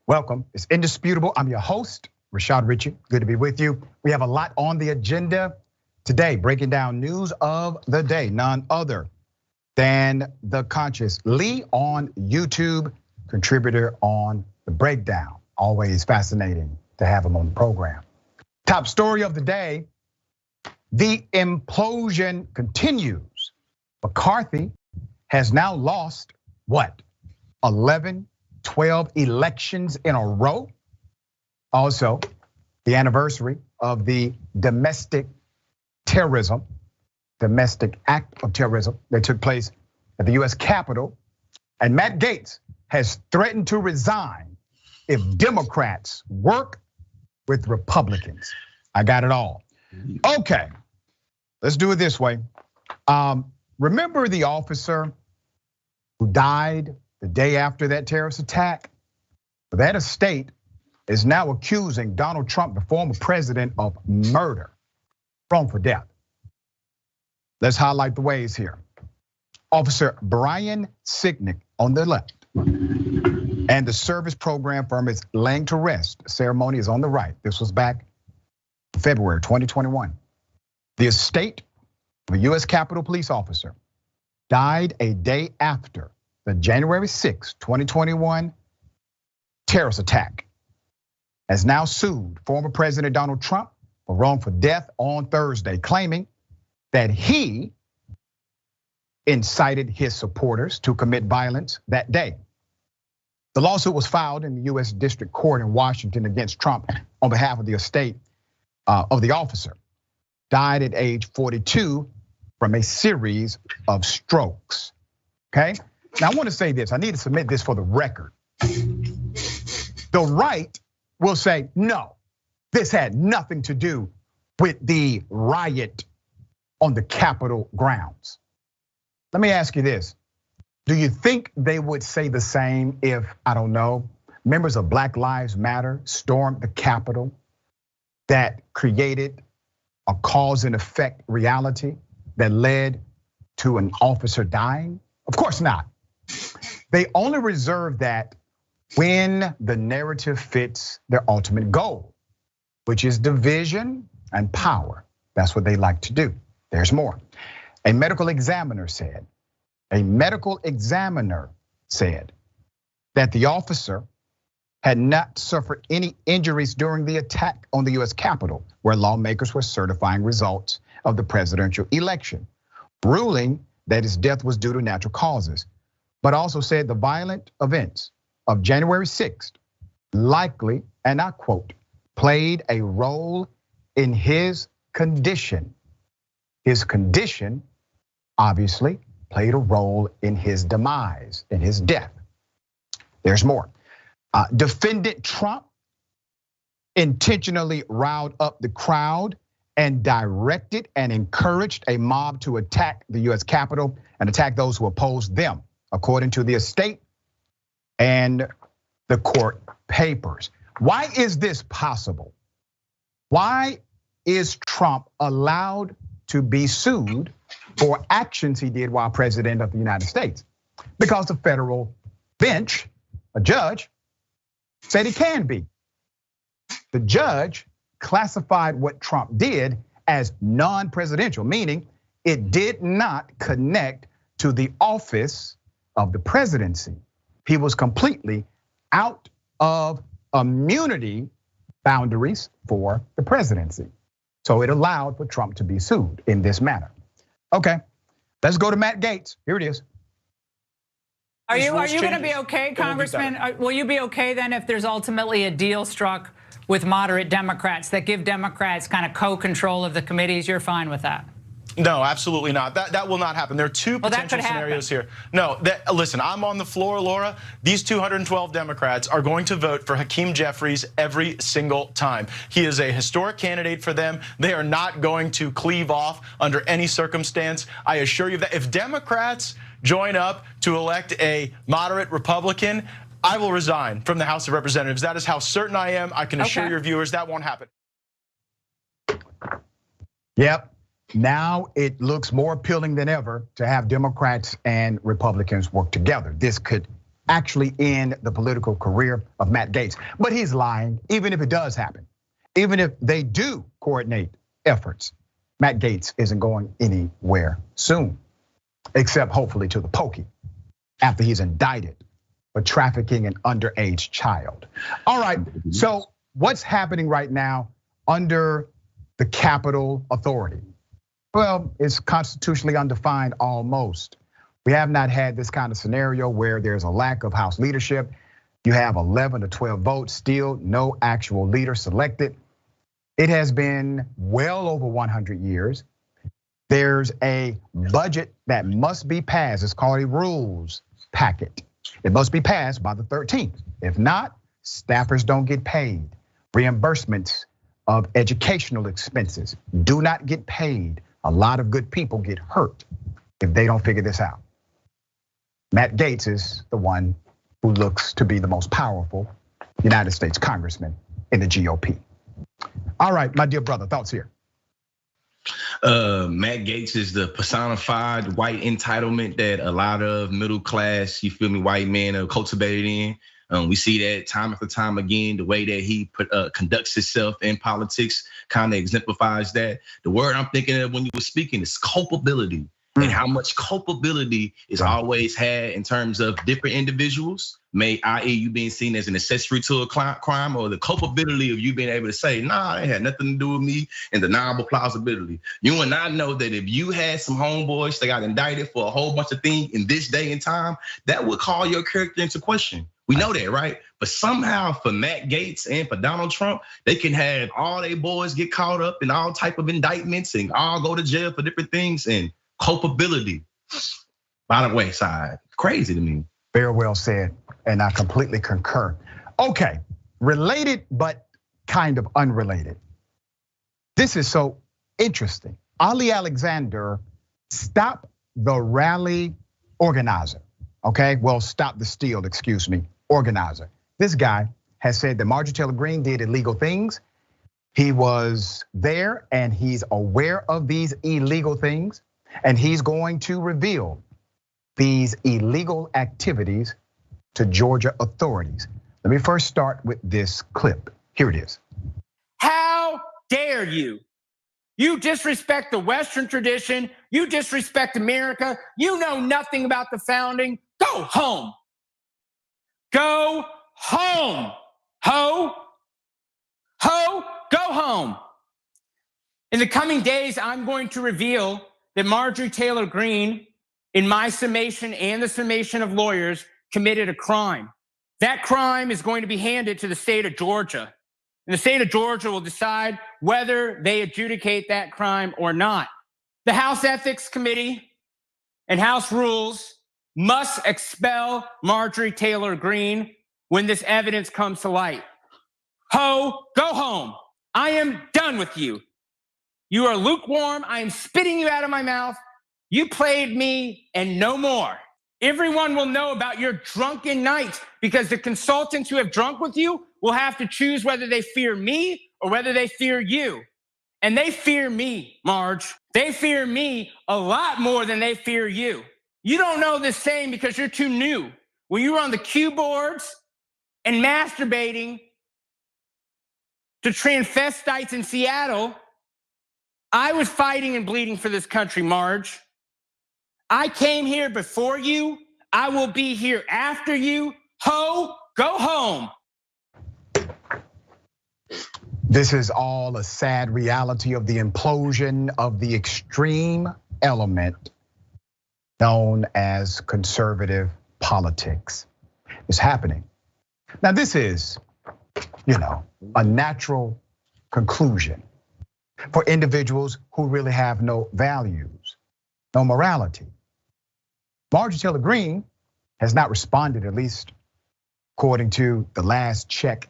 Welcome. It's indisputable. I'm your host, Rashad Ritchie. Good to be with you. We have a lot on the agenda today, breaking down news of the day, none other than the conscious Lee on YouTube, contributor on The Breakdown. Always fascinating to have him on the program. Top story of the day, the implosion continues. McCarthy has now lost, what, 11, 12 elections in a row. Also, the anniversary of the domestic act of terrorism that took place at the US Capitol. And Matt Gaetz has threatened to resign if Democrats work with Republicans. I got it all. Okay, let's do it this way. Remember the officer who died the day after that terrorist attack? That estate is now accusing Donald Trump, the former president, of murder, wrongful death. Let's highlight the ways here. Officer Brian Sicknick on the left, and the service program firm is laying to rest. The ceremony is on the right. This was back in February 2021. The estate of a US Capitol police officer died a day after the January 6, 2021 terrorist attack, has now sued former President Donald Trump for wrongful death on Thursday, claiming that he incited his supporters to commit violence that day. The lawsuit was filed in the US District Court in Washington against Trump on behalf of the estate of the officer. Died at age 42 from a series of strokes, okay? Now I want to say this, I need to submit this for the record. The right will say, no, this had nothing to do with the riot on the Capitol grounds. Let me ask you this. Do you think they would say the same if, I don't know, members of Black Lives Matter stormed the Capitol that created a cause and effect reality that led to an officer dying? Of course not. They only reserve that when the narrative fits their ultimate goal, which is division and power. That's what they like to do. There's more. A medical examiner said that the officer had not suffered any injuries during the attack on the US Capitol, where lawmakers were certifying results of the presidential election, ruling that his death was due to natural causes, but also said the violent events of January 6th likely, and I quote, played a role in his condition. His condition obviously played a role in his demise, in his death. There's more. Defendant Trump intentionally riled up the crowd and directed and encouraged a mob to attack the US Capitol and attack those who opposed them, according to the estate and the court papers. Why is this possible? Why is Trump allowed to be sued for actions he did while president of the United States? Because the federal bench, a judge, said he can be. The judge classified what Trump did as non-presidential, meaning it did not connect to the office of the presidency. He was completely out of immunity boundaries for the presidency. So it allowed for Trump to be sued in this manner. Okay, let's go to Matt Gaetz. Here it is. Are you going to be okay, Congressman? Will you be okay then if there's ultimately a deal struck with moderate Democrats that give Democrats kind of co-control of the committees? You're fine with that? No, absolutely not. That will not happen. There are two potential scenarios here. No, listen, I'm on the floor, Laura. These 212 Democrats are going to vote for Hakeem Jeffries every single time. He is a historic candidate for them. They are not going to cleave off under any circumstance. I assure you that if Democrats join up to elect a moderate Republican, I will resign from the House of Representatives. That is how certain I am. I can assure your viewers that won't happen. Yep. Now it looks more appealing than ever to have Democrats and Republicans work together. This could actually end the political career of Matt Gaetz. But he's lying, even if it does happen. Even if they do coordinate efforts, Matt Gaetz isn't going anywhere soon, except hopefully to the pokey after he's indicted for trafficking an underage child. All right, so what's happening right now under the Capitol Authority? Well, it's constitutionally undefined almost. We have not had this kind of scenario where there's a lack of House leadership. You have 11 to 12 votes, still no actual leader selected. It has been well over 100 years. There's a budget that must be passed. It's called a rules packet. It must be passed by the 13th. If not, staffers don't get paid. Reimbursements of educational expenses do not get paid. A lot of good people get hurt if they don't figure this out. Matt Gaetz is the one who looks to be the most powerful United States congressman in the GOP. All right, my dear brother, thoughts here. Matt Gaetz is the personified white entitlement that a lot of middle class, you feel me, white men are cultivated in. We see that time after time again. The way that he conducts himself in politics kind of exemplifies that. The word I'm thinking of when you were speaking is culpability, and how much culpability is always had in terms of different individuals, i.e. you being seen as an accessory to a crime, or the culpability of you being able to say, nah, it had nothing to do with me, and deniable plausibility. You and I know that if you had some homeboys that got indicted for a whole bunch of things in this day and time, that would call your character into question. We know that, right? But somehow for Matt Gaetz and for Donald Trump, they can have all their boys get caught up in all type of indictments and all go to jail for different things, and culpability by the wayside. Crazy to me. Very well said, and I completely concur. Okay, related but kind of unrelated. This is so interesting. Ali Alexander stopped the rally organizer, okay? Well, stop the steal, excuse me, organizer. This guy has said that Marjorie Taylor Greene did illegal things. He was there and he's aware of these illegal things, and he's going to reveal these illegal activities to Georgia authorities. Let me first start with this clip. Here it is. How dare you? You disrespect the Western tradition. You disrespect America. You know nothing about the founding. Go home. Go home. Ho, go home. In the coming days, I'm going to reveal that Marjorie Taylor Greene, in my summation and the summation of lawyers, committed a crime. That crime is going to be handed to the state of Georgia. And the state of Georgia will decide whether they adjudicate that crime or not. The House Ethics Committee and House Rules must expel Marjorie Taylor Greene when this evidence comes to light. Ho, go home. I am done with you. You are lukewarm. I am spitting you out of my mouth. You played me and no more. Everyone will know about your drunken nights because the consultants who have drunk with you will have to choose whether they fear me or whether they fear you. And they fear me, Marge. They fear me a lot more than they fear you. You don't know this saying because you're too new. When you were on the cue boards and masturbating to transvestites in Seattle, I was fighting and bleeding for this country, Marge. I came here before you. I will be here after you. Ho, go home. This is all a sad reality of the implosion of the extreme element known as conservative politics. It's happening. Now, this is, a natural conclusion for individuals who really have no values, no morality. Marjorie Taylor Greene has not responded, at least according to the last check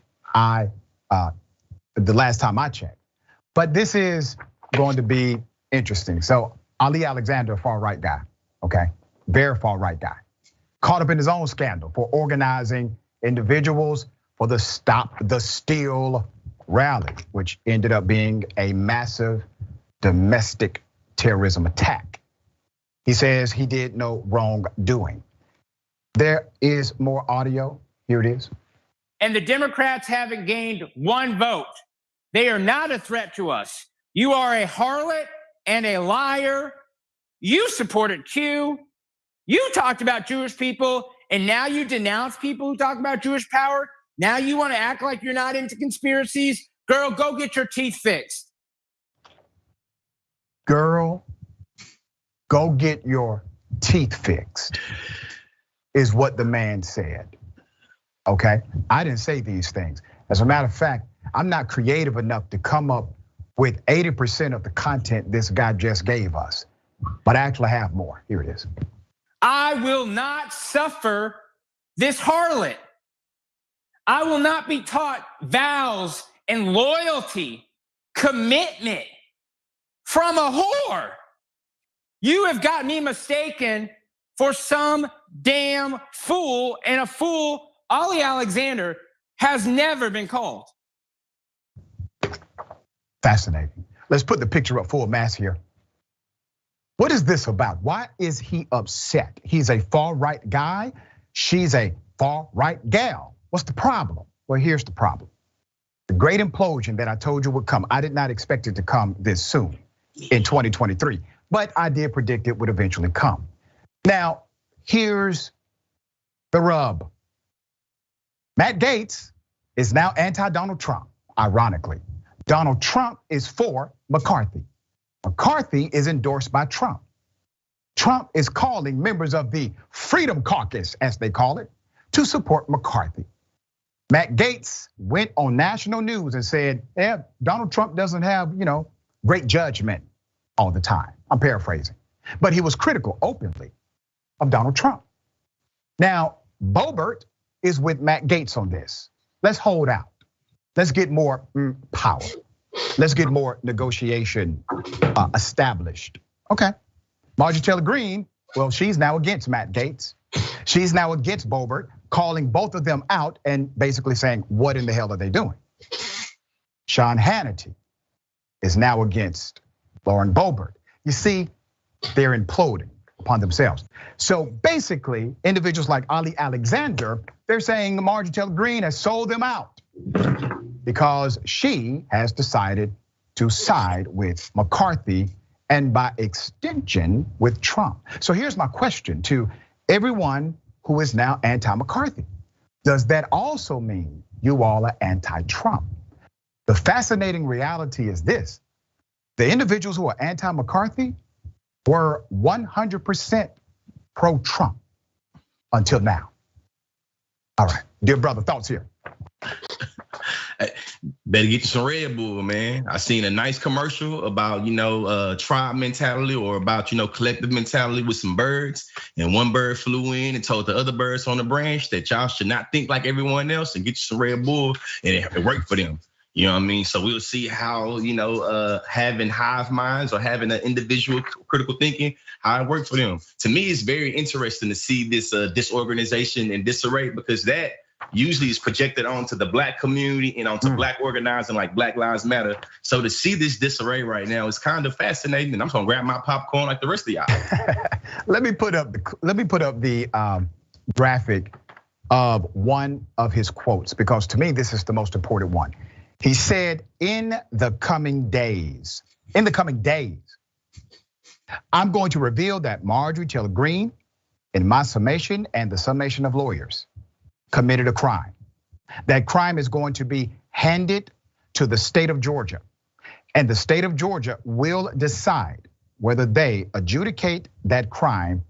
the last time I checked. But this is going to be interesting. So Ali Alexander, far right guy, okay? Very far right guy. Caught up in his own scandal for organizing individuals for the Stop the Steal rally, which ended up being a massive domestic terrorism attack. He says he did no wrongdoing. There is more audio. Here it is. And the Democrats haven't gained one vote. They are not a threat to us. You are a harlot and a liar. You supported Q. You talked about Jewish people, and now you denounce people who talk about Jewish power. Now you want to act like you're not into conspiracies? Girl, go get your teeth fixed. Girl, go get your teeth fixed, is what the man said. Okay, I didn't say these things. As a matter of fact, I'm not creative enough to come up with 80% of the content this guy just gave us, but I actually have more. Here it is. I will not suffer this harlot. I will not be taught vows and loyalty, commitment from a whore. You have got me mistaken for some damn fool, and a fool, Ali Alexander, has never been called. Fascinating. Let's put the picture up full mass here. What is this about? Why is he upset? He's a far-right guy. She's a far-right gal. What's the problem? Well, here's the problem. The great implosion that I told you would come, I did not expect it to come this soon in 2023, but I did predict it would eventually come. Now, here's the rub. Matt Gaetz is now anti-Donald Trump, ironically. Donald Trump is for McCarthy. McCarthy is endorsed by Trump. Trump is calling members of the Freedom Caucus, as they call it, to support McCarthy. Matt Gaetz went on national news and said, yeah, Donald Trump doesn't have, great judgment all the time. I'm paraphrasing. But he was critical openly of Donald Trump. Now, Boebert is with Matt Gaetz on this. Let's hold out. Let's get more power. Let's get more negotiation established. Okay. Marjorie Taylor Greene, well, she's now against Matt Gaetz. She's now against Boebert, calling both of them out and basically saying, what in the hell are they doing? Sean Hannity is now against Lauren Boebert. You see, they're imploding upon themselves. So basically, individuals like Ali Alexander, they're saying Marjorie Taylor Greene has sold them out because she has decided to side with McCarthy and by extension with Trump. So here's my question to everyone who is now anti-McCarthy. Does that also mean you all are anti-Trump? The fascinating reality is this. The individuals who are anti-McCarthy were 100% pro-Trump until now. All right, dear brother, thoughts here. Better get you some Red Bull, man. I seen a nice commercial about, tribe mentality or about, collective mentality with some birds. And one bird flew in and told the other birds on the branch that y'all should not think like everyone else and get you some Red Bull, and it worked for them. You know what I mean? So we'll see how, having hive minds or having an individual critical thinking, how it worked for them. To me, it's very interesting to see this disorganization and disarray, because that usually is projected onto the black community and onto black organizing like Black Lives Matter. So to see this disarray right now is kind of fascinating, and I'm gonna grab my popcorn like the rest of y'all. Let me put up the graphic of one of his quotes, because to me this is the most important one. He said, in the coming days, I'm going to reveal that Marjorie Taylor Greene, in my summation and the summation of lawyers, committed a crime. That crime is going to be handed to the state of Georgia, and the state of Georgia will decide whether they adjudicate that crime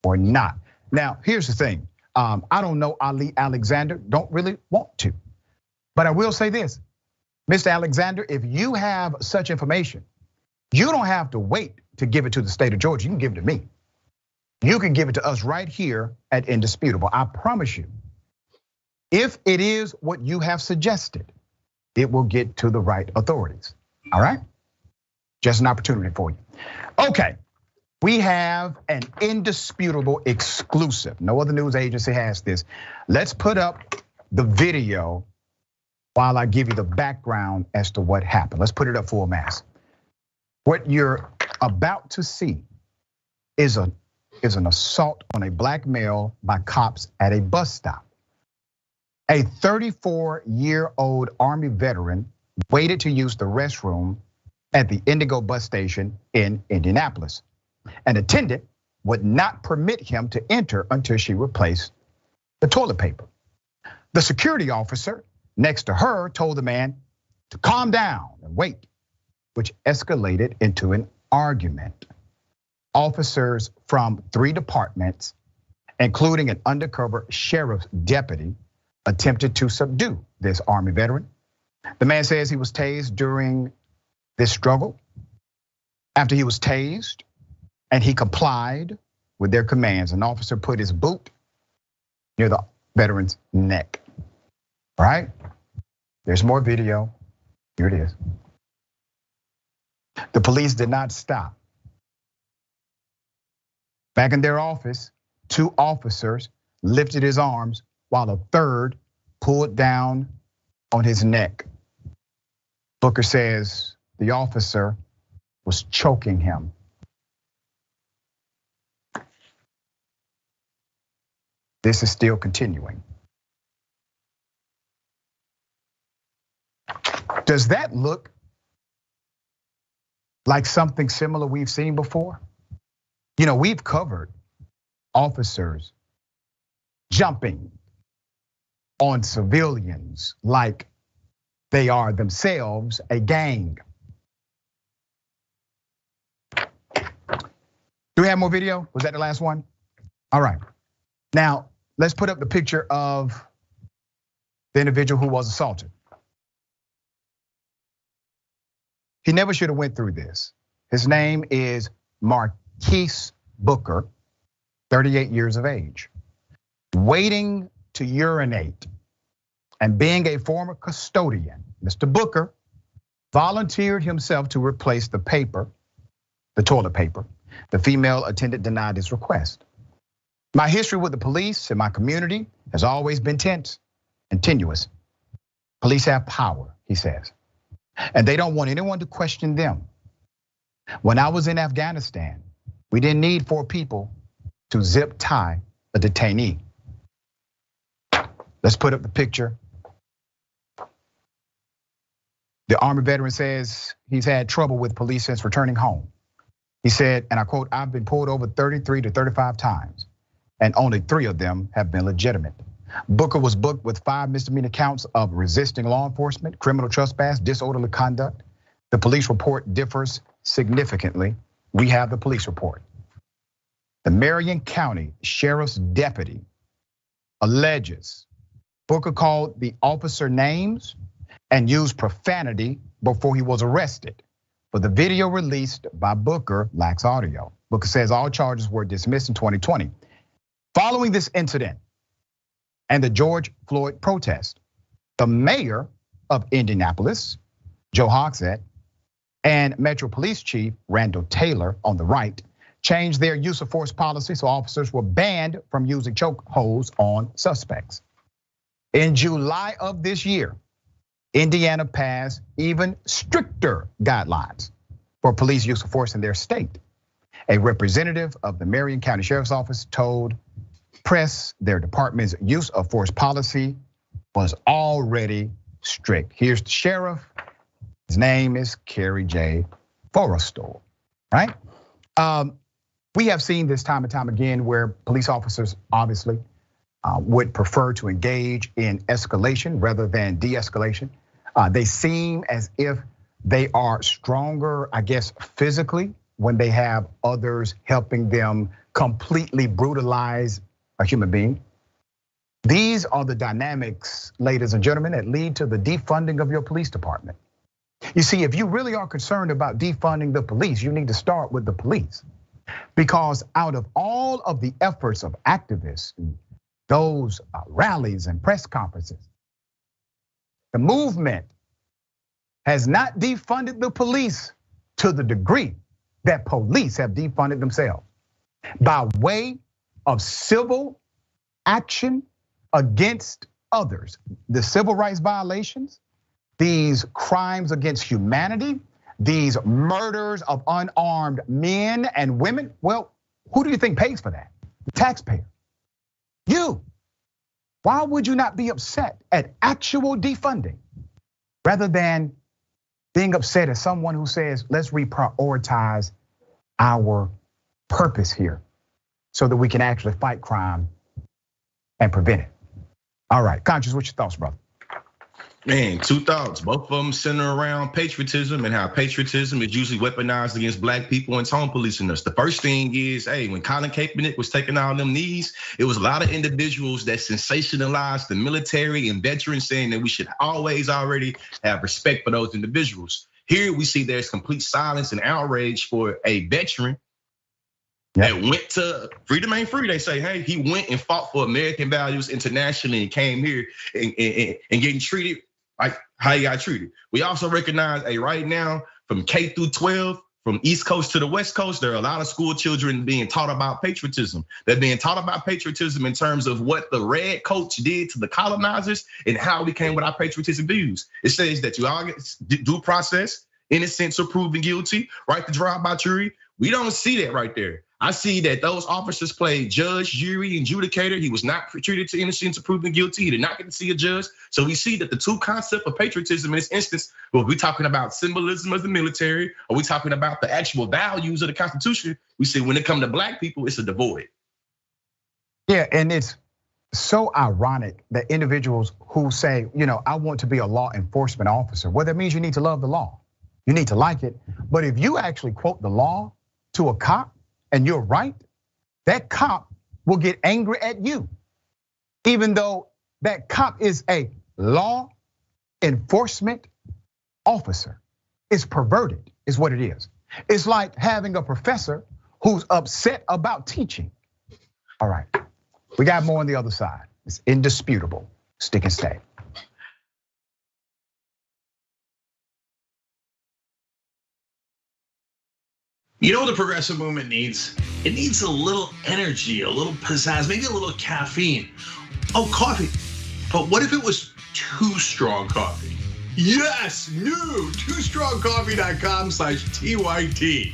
or not. Now, here's the thing. I don't know Ali Alexander, don't really want to, but I will say this. Mr. Alexander, if you have such information, you don't have to wait to give it to the state of Georgia. You can give it to me. You can give it to us right here at Indisputable. I promise you, if it is what you have suggested, it will get to the right authorities, all right? Just an opportunity for you. Okay, we have an indisputable exclusive. No other news agency has this. Let's put up the video while I give you the background as to what happened. Let's put it up full mass. What you're about to see is a is an assault on a black male by cops at a bus stop. A 34-year-old Army veteran waited to use the restroom at the Indigo bus station in Indianapolis. An attendant would not permit him to enter until she replaced the toilet paper. The security officer next to her told the man to calm down and wait, which escalated into an argument. Officers from 3 departments, including an undercover sheriff's deputy, attempted to subdue this Army veteran. The man says he was tased during this struggle. After he was tased and he complied with their commands, an officer put his boot near the veteran's neck. All right, there's more video. Here it is. The police did not stop. Back in their office, 2 officers lifted his arms while a 3rd pulled down on his neck. Booker says the officer was choking him. This is still continuing. Does that look like something similar we've seen before? You know, we've covered officers jumping on civilians like they are themselves a gang. Do we have more video? Was that the last one? All right. Now, let's put up the picture of the individual who was assaulted. He never should have went through this. His name is Marquise Booker, 38 years of age. Waiting to urinate and being a former custodian, Mr. Booker volunteered himself to replace the paper, the toilet paper. The female attendant denied his request. My history with the police in my community has always been tense and tenuous. Police have power, he says, and they don't want anyone to question them. When I was in Afghanistan, we didn't need 4 people to zip tie a detainee. Let's put up the picture. The Army veteran says he's had trouble with police since returning home. He said, and I quote, "I've been pulled over 33 to 35 times, and only 3 of them have been legitimate." Booker was booked with 5 misdemeanor counts of resisting law enforcement, criminal trespass, disorderly conduct. The police report differs significantly. We have the police report. The Marion County Sheriff's deputy alleges Booker called the officer names and used profanity before he was arrested. But the video released by Booker lacks audio. Booker says all charges were dismissed in 2020. Following this incident and the George Floyd protest, the mayor of Indianapolis, Joe Hogsett, and Metro Police Chief Randall Taylor on the right changed their use of force policy so officers were banned from using chokeholds on suspects. In July of this year, Indiana passed even stricter guidelines for police use of force in their state. A representative of the Marion County Sheriff's Office told press their department's use of force policy was already strict. Here's the sheriff. His name is Kerry J. Forrestal, right? We have seen this time and time again where police officers obviously would prefer to engage in escalation rather than de-escalation. They seem as if they are stronger, I guess, physically when they have others helping them completely brutalize a human being. These are the dynamics, ladies and gentlemen, that lead to the defunding of your police department. You see, if you really are concerned about defunding the police, you need to start with the police. Because out of all of the efforts of activists, those rallies and press conferences, the movement has not defunded the police to the degree that police have defunded themselves by way of civil action against others. The civil rights violations, these crimes against humanity, these murders of unarmed men and women. Well, Who do you think pays for that? The taxpayer. You. Why would you not be upset at actual defunding rather than being upset at someone who says, let's reprioritize our purpose here so that we can actually fight crime and prevent it? All right, Conscious, what's your thoughts, brother? Man, two thoughts. Both of them center around patriotism and how patriotism is usually weaponized against black people and tone policing us. The first thing is, hey, when Colin Kaepernick was taking all them knees, it was a lot of individuals that sensationalized the military and veterans, saying that we should always already have respect for those individuals. Here we see there's complete silence and outrage for a veteran that went to freedom ain't free. They say, hey, he went and fought for American values internationally and came here and getting treated like how he got treated. We also recognize, hey, right now from K through 12, from East Coast to the West Coast, there are a lot of school children being taught about patriotism. They're being taught about patriotism in terms of what the red coach did to the colonizers and how we came with our patriotism views. It says that you all get due process, innocent or proven guilty, right to trial by jury. We don't see that right there. I see that those officers played judge, jury, and adjudicator. He was not treated to innocent or proven guilty. He did not get to see a judge. So we see that the two concepts of patriotism in this instance, well, we're talking about symbolism of the military, or we're talking about the actual values of the Constitution. We see when it comes to black people, it's a devoid. Yeah, and it's so ironic that individuals who say, I want to be a law enforcement officer, well, that means you need to love the law. You need to like it. But if you actually quote the law to a cop, and you're right, that cop will get angry at you, even though that cop is a law enforcement officer. It's perverted, is what it is. It's like having a professor who's upset about teaching. All right, we got more on the other side. It's indisputable. Stick and stay. You know what the progressive movement needs? It needs a little energy, a little pizzazz, maybe a little caffeine. Oh, coffee. But what if it was Too Strong Coffee? Yes, new, toostrongcoffee.com/TYT.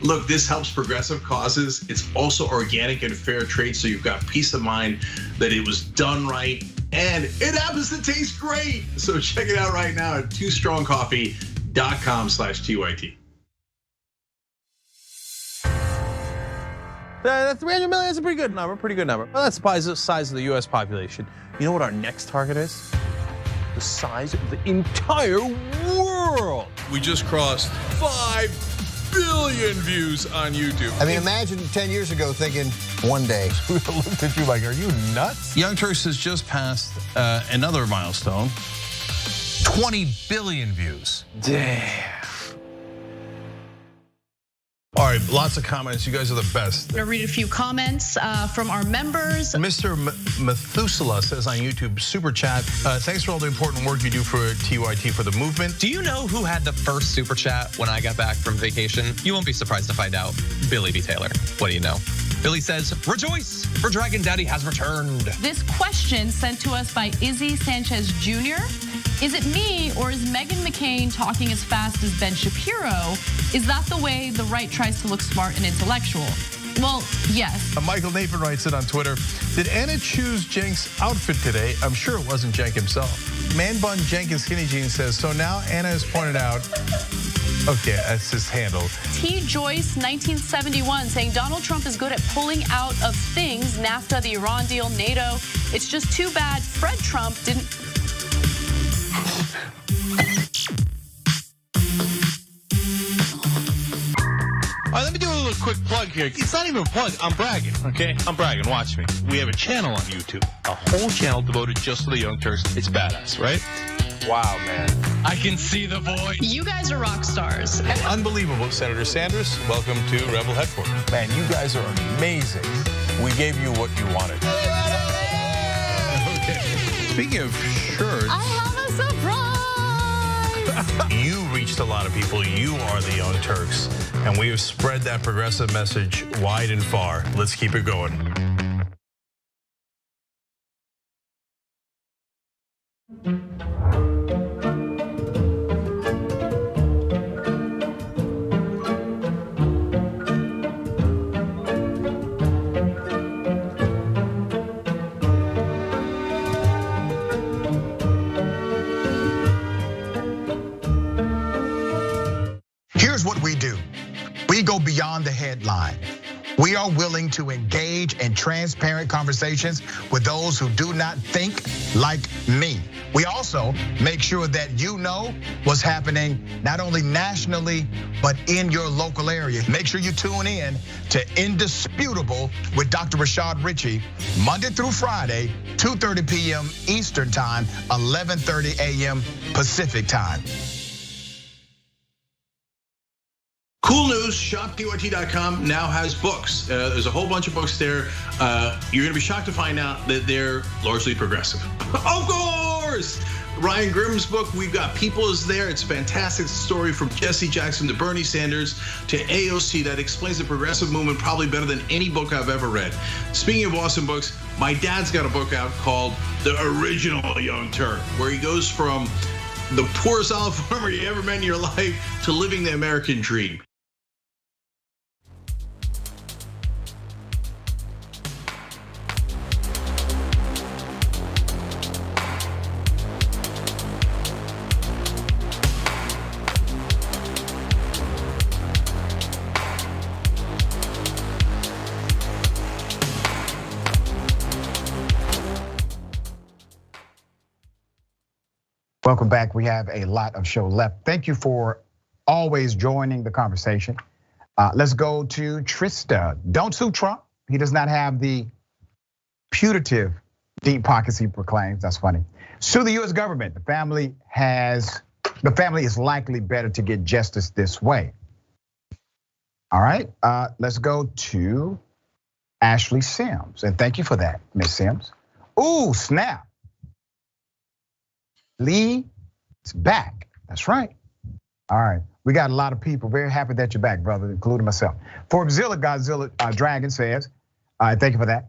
Look, this helps progressive causes. It's also organic and fair trade, so you've got peace of mind that it was done right, and it happens to taste great. So check it out right now at toostrongcoffee.com/TYT. That 300 million is a pretty good number, Well, that's the size of the US population. You know what our next target is? The size of the entire world. We just crossed 5 billion views on YouTube. I mean, imagine 10 years ago thinking one day. We looked at you like, are you nuts? Young Turks has just passed another milestone. 20 billion views. Damn. All right, lots of comments. You guys are the best. I'm gonna read a few comments from our members. Mr. Methuselah says on YouTube, super chat, thanks for all the important work you do for TYT for the movement. Do you know who had the first super chat when I got back from vacation? You won't be surprised to find out. Billy B. Taylor. What do you know? Billy says, rejoice, for Dragon Daddy has returned. This question sent to us by Izzy Sanchez Jr. Is it me or is Meghan McCain talking as fast as Ben Shapiro? Is that the way the right tries to look smart and intellectual? Well, yes. Michael Nathan writes it on Twitter. Did Anna choose Cenk's outfit today? I'm sure it wasn't Cenk himself. Man Bun Jenkins Skinny Jeans says, so now Anna has pointed out, okay, that's his handle. T. Joyce, 1971, saying Donald Trump is good at pulling out of things, NAFTA, the Iran deal, NATO. It's just too bad Fred Trump didn't. All right, let me do a little quick plug here. It's not even a plug, I'm bragging, okay? I'm bragging, watch me. We have a channel on YouTube, a whole channel devoted just to the Young Turks. It's badass, right? Wow, man. I can see the voice. You guys are rock stars. Unbelievable, Senator Sanders. Welcome to Rebel Headquarters. Man, you guys are amazing. We gave you what you wanted. Okay. Speaking of shirts. I have a surprise. You reached a lot of people. You are the Young Turks. And we have spread that progressive message wide and far. Let's keep it going. beyond the headline. We are willing to engage in transparent conversations with those who do not think like me. We also make sure that you know what's happening not only nationally, but in your local area. Make sure you tune in to Indisputable with Dr. Rashad Ritchie, Monday through Friday, 2:30 p.m. Eastern Time, 11:30 a.m. Pacific Time. Cool news, shopdyt.com now has books. There's a whole bunch of books there. You're gonna be shocked to find out that they're largely progressive. Of course! Ryan Grimm's book, We've Got People, is there. It's a fantastic story from Jesse Jackson to Bernie Sanders to AOC that explains the progressive movement probably better than any book I've ever read. Speaking of awesome books, my dad's got a book out called The Original Young Turk, where he goes from the poorest olive farmer you ever met in your life to living the American dream. Welcome back. We have a lot of show left. Thank you for always joining the conversation. Let's go to Trista. Don't sue Trump. He does not have the putative deep pockets he proclaims. That's funny. Sue the US government. The family is likely better to get justice this way. All right, let's go to Ashley Sims. And thank you for that, Miss Sims. Ooh, snap. Lee is back. That's right. All right. We got a lot of people very happy that you're back, brother, including myself. Forbezilla Godzilla Dragon says, thank you for that.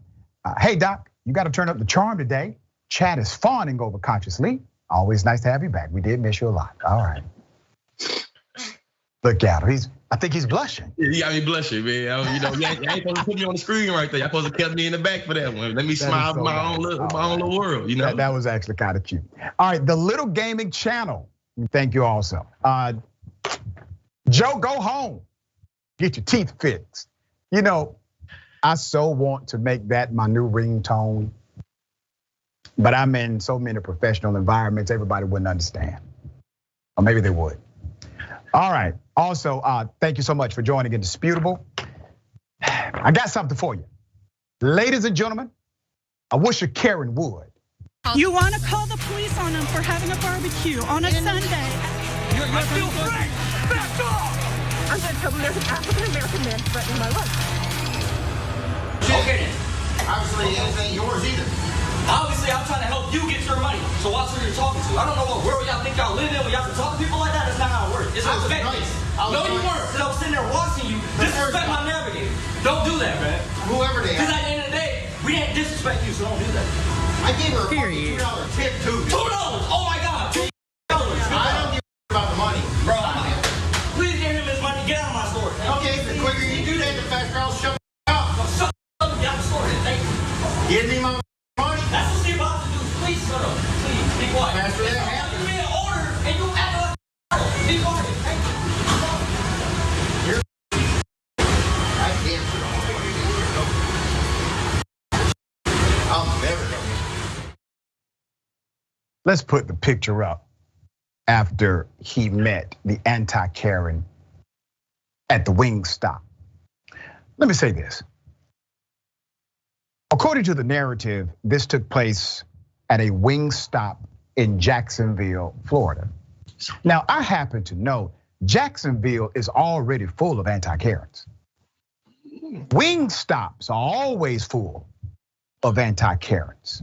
Hey, Doc, you got to turn up the charm today. Chad is fawning over Conscious Lee. Always nice to have you back. We did miss you a lot. All right. Look at him. I think he's blushing. Yeah, I mean blushing, man. You ain't supposed to put me on the screen right there. Y'all supposed to kept me in the back for that one. Let me smile so my own little world. You know, that was actually kind of cute. All right, the Little Gaming Channel. Thank you also. Joe, go home. Get your teeth fixed. You know, I so want to make that my new ringtone, but I'm in so many professional environments. Everybody wouldn't understand, or maybe they would. All right. Also, thank you so much for joining Indisputable. I got something for you. Ladies and gentlemen, I wish a Karen would. You want to call the police on them for having a barbecue on a Sunday. I feel free. Back off. I'm going to tell them there's an African-American man threatening my life. Okay. Obviously, it ain't yours either. Obviously, I'm trying to help you get your money. So watch who you're talking to. I don't know what world y'all think y'all live in when y'all can talk to people like that. That's not how it works. It's respect. No, you weren't. Because I was sitting there watching you disrespect my navigator. Don't do that, man. Whoever they are. Because at the end of the day, we didn't disrespect you, so don't do that. I gave her a $2 tip too. $2? Oh my God. $2. I don't give a about the money. Bro, please give him his money. Get out of my store. Okay, the quicker you do that, the faster I'll shut up. Shut up. Get out of the store. Thank you. Give me my money. That's what you're about to do. Please shut up. Please, be quiet. Faster than that. Give me an order and you act like be quiet. Thank you. I can't. I'll never go. Let's put the picture up after he met the anti-Karen at the Wingstop. Let me say this. According to the narrative, this took place at a Wingstop in Jacksonville, Florida. Now, I happen to know Jacksonville is already full of anti-Karens. Wingstops are always full of anti-Karens.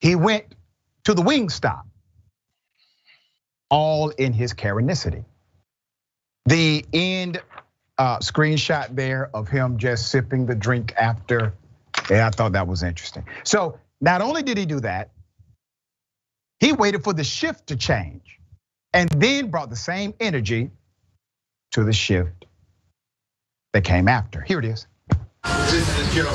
He went to the Wingstop, all in his Karenicity. The end screenshot there of him just sipping the drink after. Yeah, I thought that was interesting. So not only did he do that, he waited for the shift to change and then brought the same energy to the shift that came after. Here it is. This is Joe.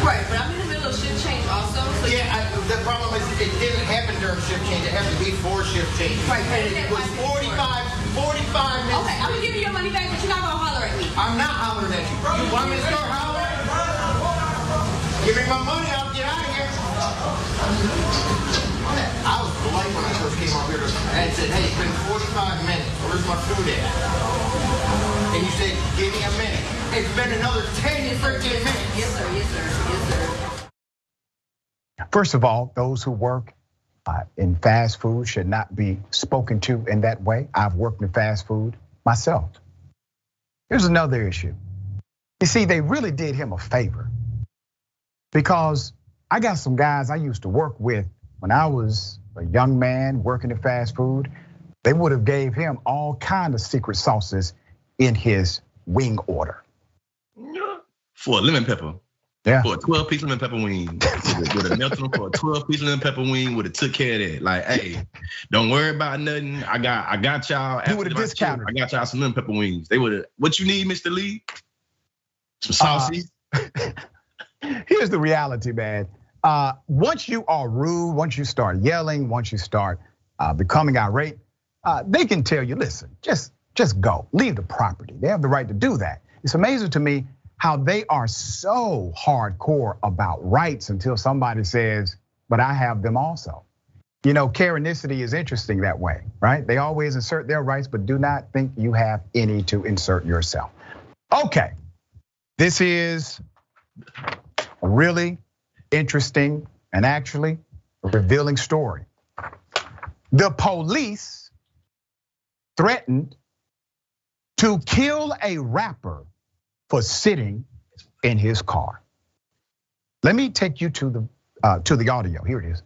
Right, but I'm in the middle of shift change also. So yeah, the problem is it didn't happen during term shift change. It has to be 4 shift changes. Right, it was 45 minutes. Okay, I'm gonna give you your money back, but you're not gonna holler at me. I'm not hollering at you. You want me to start hollering? Give me my money, I'll get out of here. I was polite when I first came up here and said, hey, it's been 45 minutes. Where's my food at? And you said, give me a minute. It's been another 10 freaking minutes. Yes, sir, yes, sir, yes, sir. First of all, those who work in fast food should not be spoken to in that way. I've worked in fast food myself. Here's another issue. You see, they really did him a favor because I got some guys I used to work with when I was a young man working in fast food. They would have gave him all kind of secret sauces in his wing order. For a lemon pepper. Yeah. For a 12-piece lemon pepper wing. Would have melted them for a 12-piece lemon pepper wing, would have took care of that. Like, hey, don't worry about nothing. I got y'all. He would have discounted. I got y'all some lemon pepper wings. They would have, what you need, Mr. Lee? Some sauces. Here's the reality, man. Once you are rude, once you start yelling, once you start becoming irate, they can tell you, listen, just go, leave the property. They have the right to do that. It's amazing to me how they are so hardcore about rights until somebody says, but I have them also. You know, Karenicity is interesting that way, right? They always insert their rights, but do not think you have any to insert yourself. Okay, this is a really interesting and actually a revealing story. The police threatened to kill a rapper for sitting in his car. Let me take you to the audio. Here it is.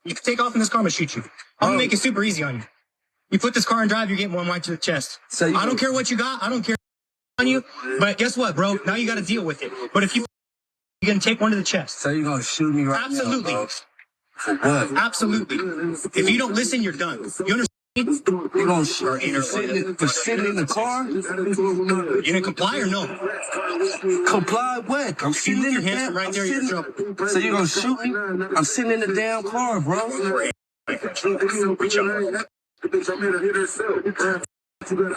You can take off in this car, I'm gonna shoot you. I'm gonna make it super easy on you. You put this car in drive, you're getting one right to the chest. So I don't care what you got, I don't care on you, but guess what, bro? Now you gotta deal with it. But if you're gonna take one to the chest. So you're gonna shoot me right now? Absolutely. For what? Absolutely. If you don't listen, you're done. You understand? You gonna for sitting in the car? You gonna comply or no? Comply what? I'm sitting in the damn right there. You're in trouble. So you gonna shoot me? I'm sitting in the damn car, bro.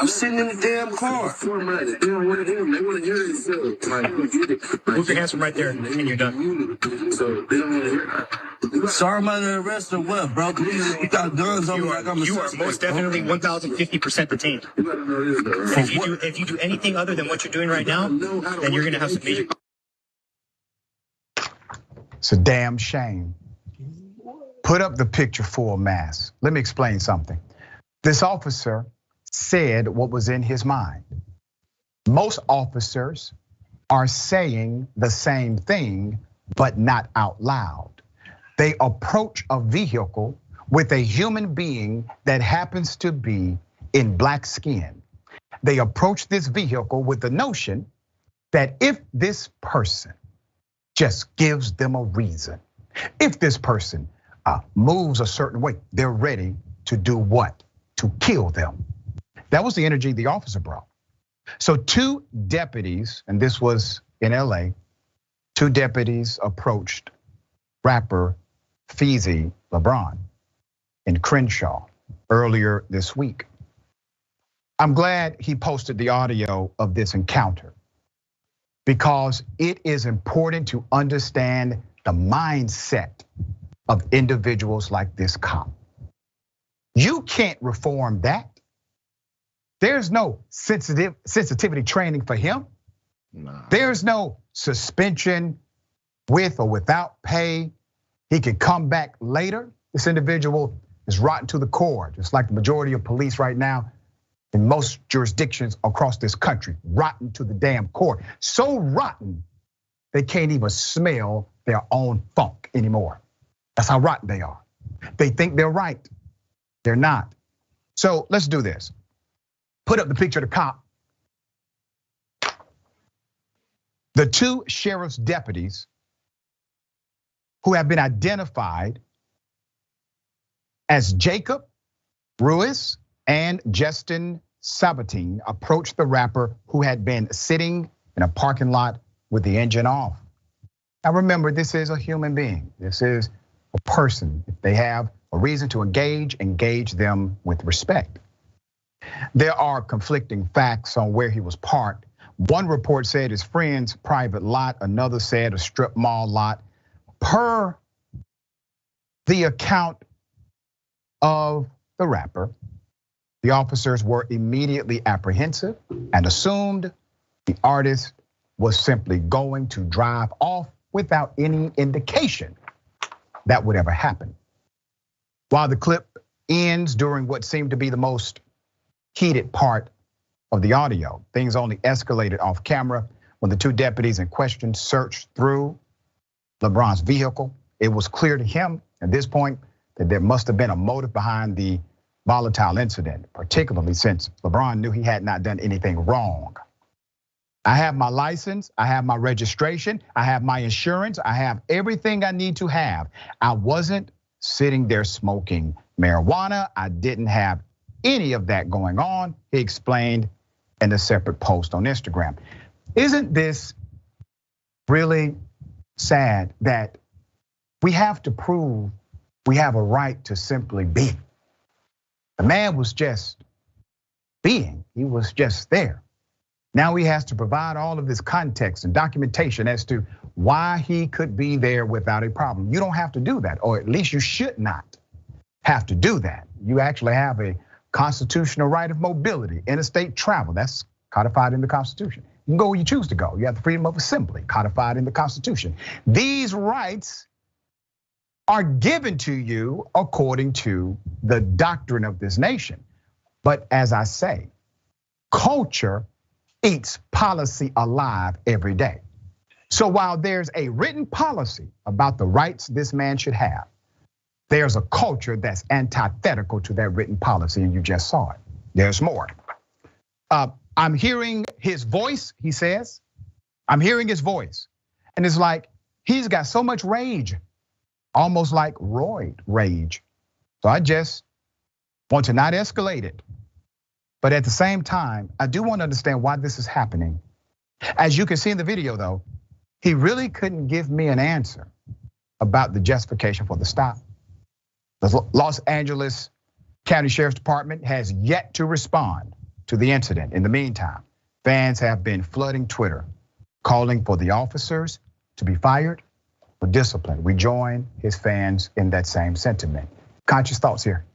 I'm sitting in the damn car. Move your hands from right there and you're done. Sorry, I'm under arrest or what, bro? You got guns on me like I'm a You are most definitely 1,050% detained. If you do anything other than what you're doing right now, then you're gonna have some major. It's a damn shame. Put up the picture full mass. Let me explain something. This officer said what was in his mind. Most officers are saying the same thing, but not out loud. They approach a vehicle with a human being that happens to be in black skin. They approach this vehicle with the notion that if this person just gives them a reason, if this person moves a certain way, they're ready to do what? To kill them. That was the energy the officer brought. So 2 deputies, and this was in LA, 2 deputies approached rapper Feezy Lebron in Crenshaw earlier this week. I'm glad he posted the audio of this encounter because it is important to understand the mindset of individuals like this cop. You can't reform that. There's no sensitivity training for him. Nah. There's no suspension with or without pay. He can come back later. This individual is rotten to the core, just like the majority of police right now in most jurisdictions across this country, rotten to the damn core. So rotten, they can't even smell their own funk anymore. That's how rotten they are. They think they're right. They're not. So let's do this. Put up the picture of the cop. The 2 sheriff's deputies who have been identified as Jacob Ruiz and Justin Sabatine approached the rapper who had been sitting in a parking lot with the engine off. Now remember, this is a human being. This is a person, if they have a reason to engage them with respect. There are conflicting facts on where he was parked. One report said his friend's private lot, another said a strip mall lot. Per the account of the rapper, the officers were immediately apprehensive and assumed the artist was simply going to drive off without any indication that would ever happen. While the clip ends during what seemed to be the most heated part of the audio, things only escalated off camera when the two deputies in question searched through LeBron's vehicle. It was clear to him at this point that there must have been a motive behind the volatile incident, particularly since LeBron knew he had not done anything wrong. I have my license, I have my registration, I have my insurance, I have everything I need to have. I wasn't sitting there smoking marijuana. I didn't have any of that going on, he explained in a separate post on Instagram. Isn't this really sad that we have to prove we have a right to simply be? The man was just being, he was just there. Now he has to provide all of this context and documentation as to why he could be there without a problem. You don't have to do that, or at least you should not have to do that. You actually have a constitutional right of mobility, interstate travel, that's codified in the Constitution. You can go where you choose to go. You have the freedom of assembly, codified in the Constitution. These rights are given to you according to the doctrine of this nation. But as I say, culture eats policy alive every day. So while there's a written policy about the rights this man should have, there's a culture that's antithetical to that written policy, and you just saw it. There's more. I'm hearing his voice, he says. I'm hearing his voice. And it's like, he's got so much rage, almost like roid rage. So I just want to not escalate it. But at the same time, I do want to understand why this is happening. As you can see in the video though, he really couldn't give me an answer about the justification for the stop. The Los Angeles County Sheriff's Department has yet to respond to the incident. In the meantime, fans have been flooding Twitter, calling for the officers to be fired for discipline. We join his fans in that same sentiment. Conscious thoughts here.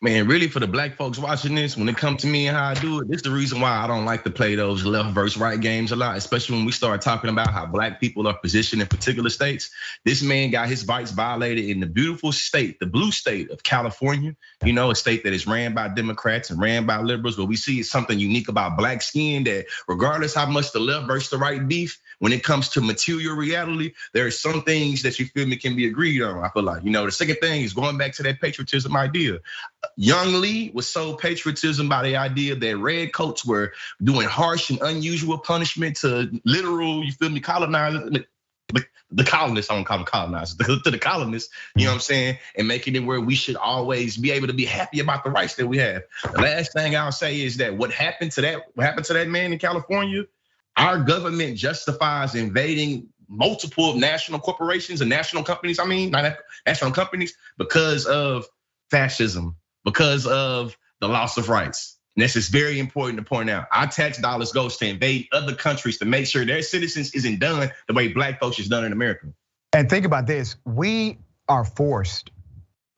Man, really for the black folks watching this, when it comes to me and how I do it, this is the reason why I don't like to play those left versus right games a lot, especially when we start talking about how black people are positioned in particular states. This man got his rights violated in the beautiful state, the blue state of California, a state that is ran by Democrats and ran by liberals, but we see something unique about black skin that regardless how much the left versus the right beef, when it comes to material reality, there are some things that you feel me can be agreed on. I feel like, the second thing is going back to that patriotism idea. Young Lee was sold patriotism by the idea that red coats were doing harsh and unusual punishment to literal, colonizers, the colonists, I don't call them colonizers, to the colonists, you know what I'm saying? And making it where we should always be able to be happy about the rights that we have. The last thing I'll say is that what happened to that man in California, our government justifies invading multiple national corporations and national companies, not national companies, because of fascism, because of the loss of rights. And this is very important to point out. Our tax dollars goes to invade other countries to make sure their citizens isn't done the way black folks is done in America. And think about this, we are forced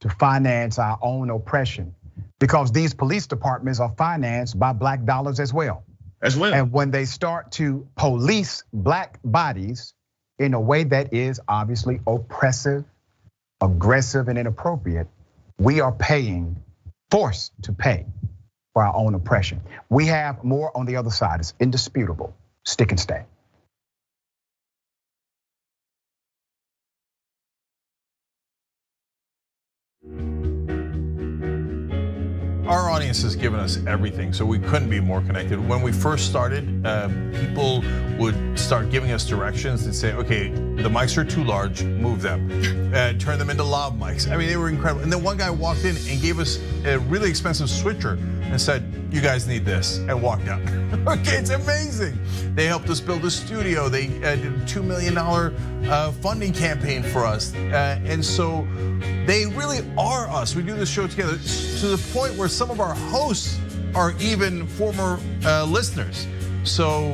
to finance our own oppression because these police departments are financed by black dollars as well. And when they start to police black bodies in a way that is obviously oppressive, aggressive, and inappropriate, we are forced to pay for our own oppression. We have more on the other side, it's indisputable. Stick and stay. our audience has given us everything, so we couldn't be more connected. When we first started, people would start giving us directions and say, okay, the mics are too large, move them. Turn them into lav mics. I mean, they were incredible. And then one guy walked in and gave us a really expensive switcher and said, you guys need this, and walked out. Okay, it's amazing. They helped us build a studio. They did a $2 million funding campaign for us. And so they really are us. We do this show together to the point where some of our hosts are even former listeners. So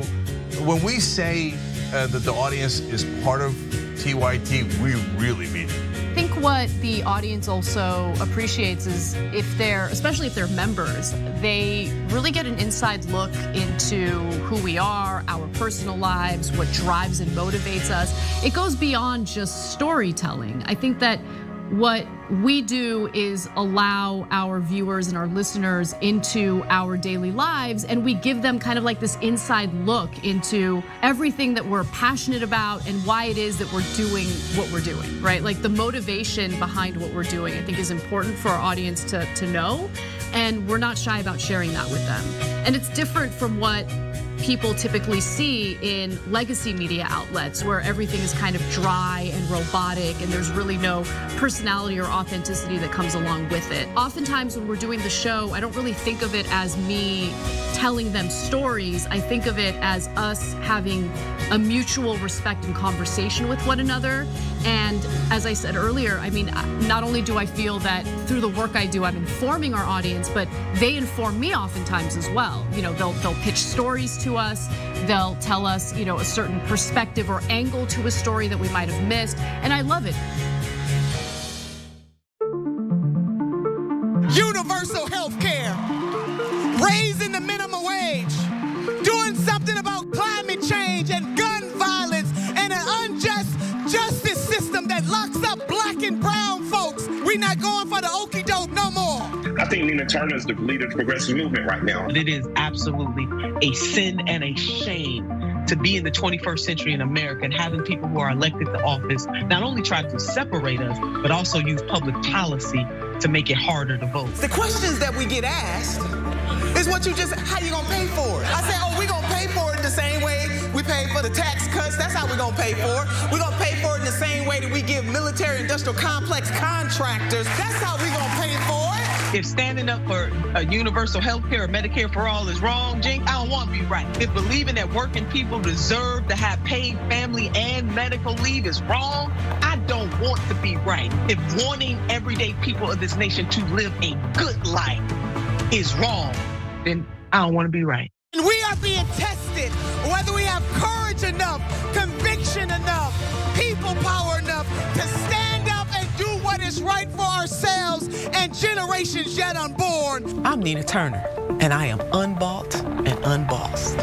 when we say that the audience is part of TYT, we really mean it. I think what the audience also appreciates is especially if they're members, they really get an inside look into who we are, our personal lives, what drives and motivates us. It goes beyond just storytelling. I think that what we do is allow our viewers and our listeners into our daily lives, and we give them kind of like this inside look into everything that we're passionate about and why it is that we're doing what we're doing, right? Like the motivation behind what we're doing, I think is important for our audience to know, and we're not shy about sharing that with them. And it's different from what people typically see in legacy media outlets where everything is kind of dry and robotic and there's really no personality or authenticity that comes along with it. Oftentimes when we're doing the show, I don't really think of it as me telling them stories. I think of it as us having a mutual respect and conversation with one another. And as I said earlier, I mean, not only do I feel that through the work I do, I'm informing our audience, but they inform me oftentimes as well. You know, they'll pitch stories to us. They'll tell us, you know, a certain perspective or angle to a story that we might have missed. And I love it. Universal health care, raising the minimum wage, doing something about climate change and gun violence and an unjust justice system that locks up black and brown folks. We're not going for the okie doke no more. I think Nina Turner is the leader of the progressive movement right now. It is absolutely a sin and a shame to be in the 21st century in America and having people who are elected to office not only try to separate us, but also use public policy to make it harder to vote. The questions that we get asked is how you gonna pay for it? I say, oh, we gonna pay for it the same way we pay for the tax cuts. That's how we gonna pay for it. We gonna pay for it in the same way that we give military industrial complex contractors. That's how we gonna pay for it. If standing up for universal health care or Medicare for all is wrong, Jink, I don't want to be right. If believing that working people deserve to have paid family and medical leave is wrong, I don't want to be right. If wanting everyday people of this nation to live a good life is wrong, then I don't want to be right. And we are being tested whether we have courage enough, conviction enough, people power enough to stand up and do what is right for ourselves and generations yet unborn. I'm Nina Turner, and I am unbought and unbossed.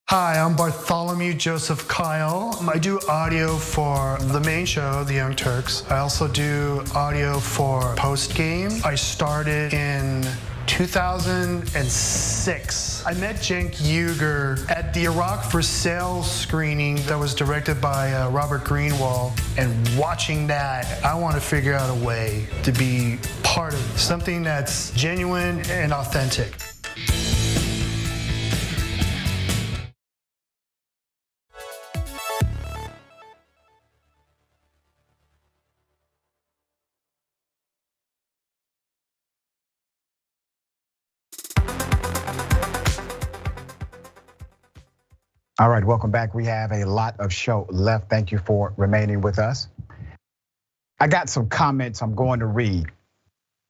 Hi, I'm Bartholomew Joseph Kyle. I do audio for the main show, The Young Turks. I also do audio for Post Game. I started in 2006. I met Cenk Uygur at the Iraq for Sale screening that was directed by Robert Greenwald. And watching that, I want to figure out a way to be part of something that's genuine and authentic. All right, welcome back. We have a lot of show left. Thank you for remaining with us. I got some comments I'm going to read.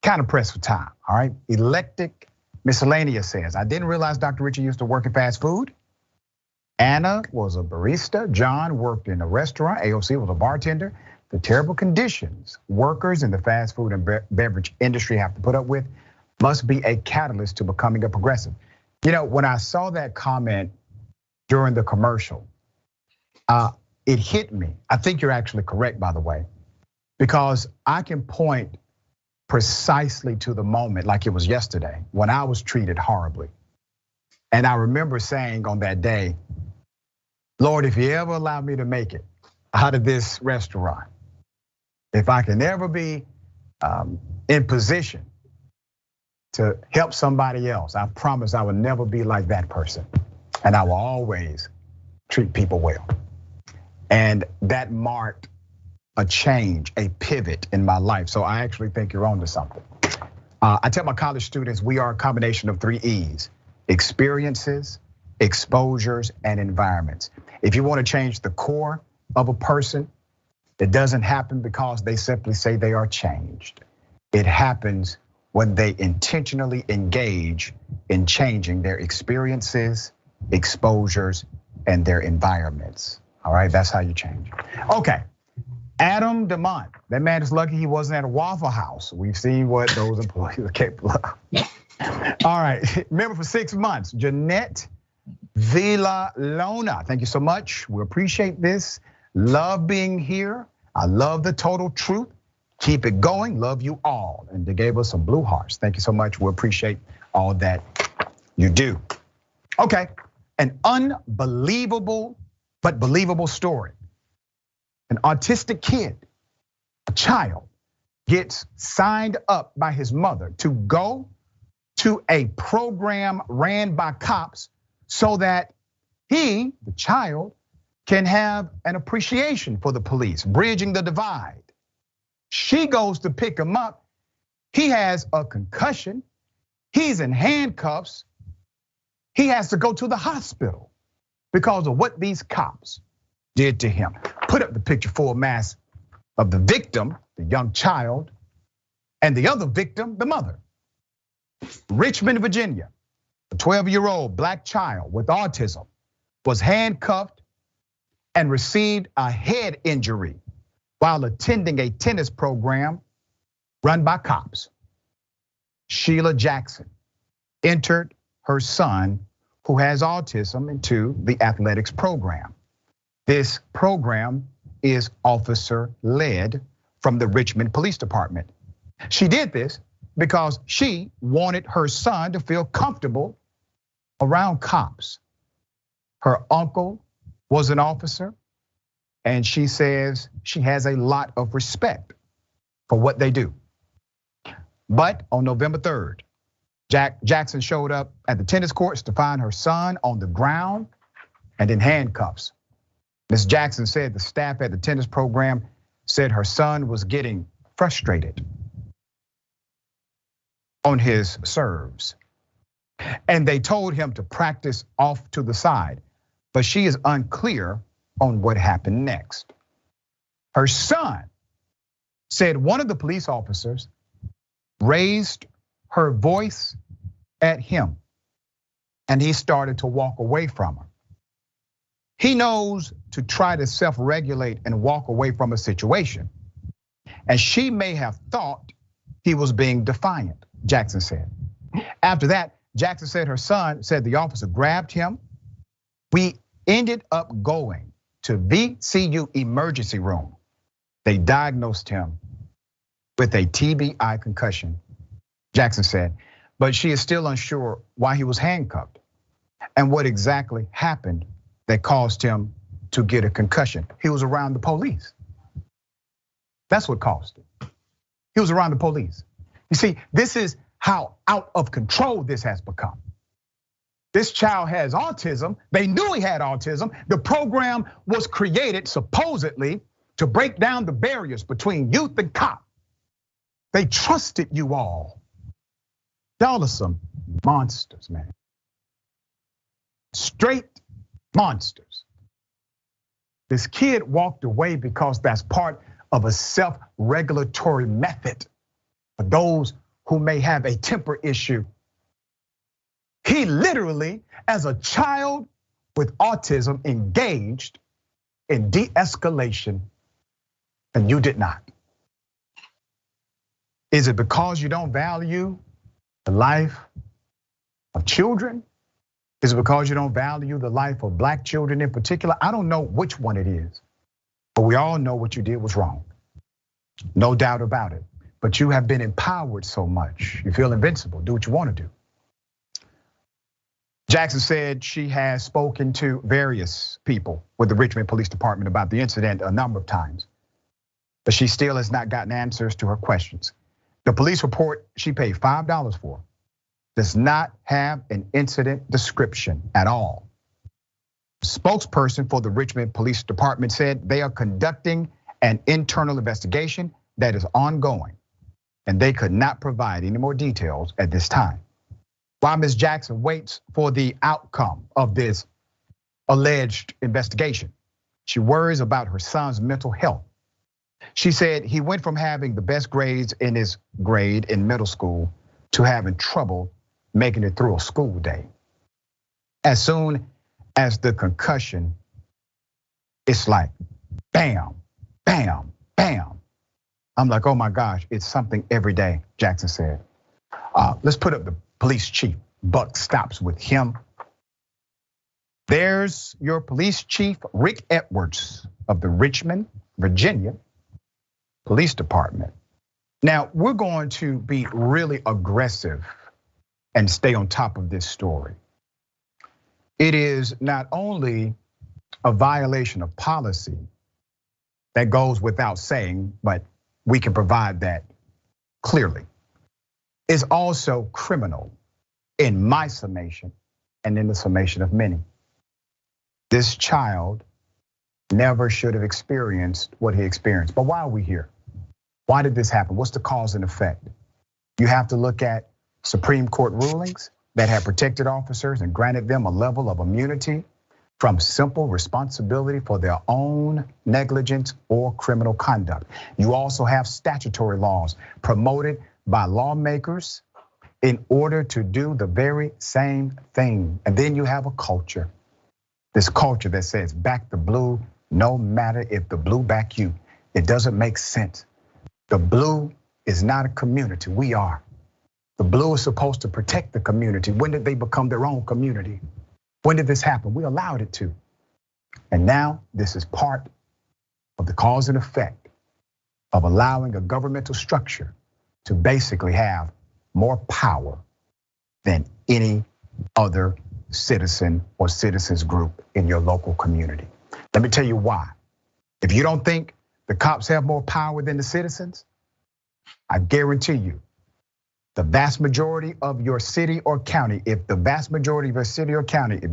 Kind of pressed for time, all right? Electric Miscellaneous says, I didn't realize Dr. Richard used to work in fast food. Anna was a barista. John worked in a restaurant. AOC was a bartender. The terrible conditions workers in the fast food and beverage industry have to put up with must be a catalyst to becoming a progressive. You know, when I saw that comment during the commercial, it hit me. I think you're actually correct, by the way, because I can point precisely to the moment like it was yesterday when I was treated horribly. And I remember saying on that day, Lord, if you ever allow me to make it, out of this restaurant, if I can ever be in position to help somebody else, I promise I will never be like that person. And I will always treat people well. And that marked a change, a pivot in my life. So I actually think you're onto something. I tell my college students, we are a combination of 3 E's: experiences, exposures, and environments. If you want to change the core of a person, it doesn't happen because they simply say they are changed. It happens when they intentionally engage in changing their experiences, exposures, and their environments. All right, that's how you change. Okay, Adam DeMont. That man is lucky he wasn't at a Waffle House. We've seen what those employees are capable of. All right, remember for 6 months, Jeanette Villalona. Thank you so much. We appreciate this. Love being here. I love the total truth. Keep it going. Love you all. And they gave us some blue hearts. Thank you so much. We appreciate all that you do. Okay, an unbelievable but believable story. An autistic kid, a child, gets signed up by his mother to go to a program ran by cops so that he, the child, can have an appreciation for the police, bridging the divide. She goes to pick him up. He has a concussion. He's in handcuffs. He has to go to the hospital because of what these cops did to him. Put up the picture full mass of the victim, the young child, and the other victim, the mother. Richmond, Virginia, a 12-year-old black child with autism was handcuffed and received a head injury while attending a tennis program run by cops. Sheila Jackson entered her son, who has autism, into the athletics program. This program is officer-led from the Richmond Police Department. She did this because she wanted her son to feel comfortable around cops. Her uncle was an officer, and she says she has a lot of respect for what they do. But on November 3rd, Jackson showed up at the tennis courts to find her son on the ground and in handcuffs. Ms. Jackson said the staff at the tennis program said her son was getting frustrated on his serves. And they told him to practice off to the side, but she is unclear on what happened next. Her son said one of the police officers raised her voice at him and he started to walk away from her. He knows to try to self-regulate and walk away from a situation. And she may have thought he was being defiant, Jackson said. After that, Jackson said her son said the officer grabbed him. We ended up going to VCU emergency room. They diagnosed him with a TBI concussion, Jackson said, but she is still unsure why he was handcuffed and what exactly happened that caused him to get a concussion. He was around the police. That's what caused it. He was around the police. You see, this is how out of control this has become. This child has autism. They knew he had autism. The program was created supposedly to break down the barriers between youth and cop. They trusted you all. Y'all are some monsters, man. Straight monsters. This kid walked away because that's part of a self-regulatory method for those who may have a temper issue. He literally, as a child with autism, engaged in de-escalation, and you did not. Is it because you don't value the life of children? Is it because you don't value the life of black children in particular? I don't know which one it is, but we all know what you did was wrong. No doubt about it. But you have been empowered so much. You feel invincible. Do what you want to do. Jackson said she has spoken to various people with the Richmond Police Department about the incident a number of times, but she still has not gotten answers to her questions. The police report she paid $5 for does not have an incident description at all. Spokesperson for the Richmond Police Department said they are conducting an internal investigation that is ongoing, and they could not provide any more details at this time. While Ms. Jackson waits for the outcome of this alleged investigation, she worries about her son's mental health. She said he went from having the best grades in his grade in middle school to having trouble making it through a school day. As soon as the concussion, it's like bam, bam, bam. I'm like, oh my gosh, it's something every day, Jackson said. Let's put up the police chief. Buck stops with him. There's your police chief, Rick Edwards of the Richmond, Virginia Police Department. Now, we're going to be really aggressive and stay on top of this story. It is not only a violation of policy that goes without saying, but we can provide that clearly. It's also criminal in my summation and in the summation of many. This child never should have experienced what he experienced. But why are we here? Why did this happen? What's the cause and effect? You have to look at Supreme Court rulings that have protected officers and granted them a level of immunity from simple responsibility for their own negligence or criminal conduct. You also have statutory laws promoted by lawmakers in order to do the very same thing. And then you have a culture, this culture that says back the blue, no matter if the blue back you. It doesn't make sense. The blue is not a community, we are. The blue is supposed to protect the community. When did they become their own community? When did this happen? We allowed it to. And now this is part of the cause and effect of allowing a governmental structure to basically have more power than any other citizen or citizens group in your local community. Let me tell you why. If you don't think the cops have more power than the citizens, I guarantee you, the vast majority of your city or county, if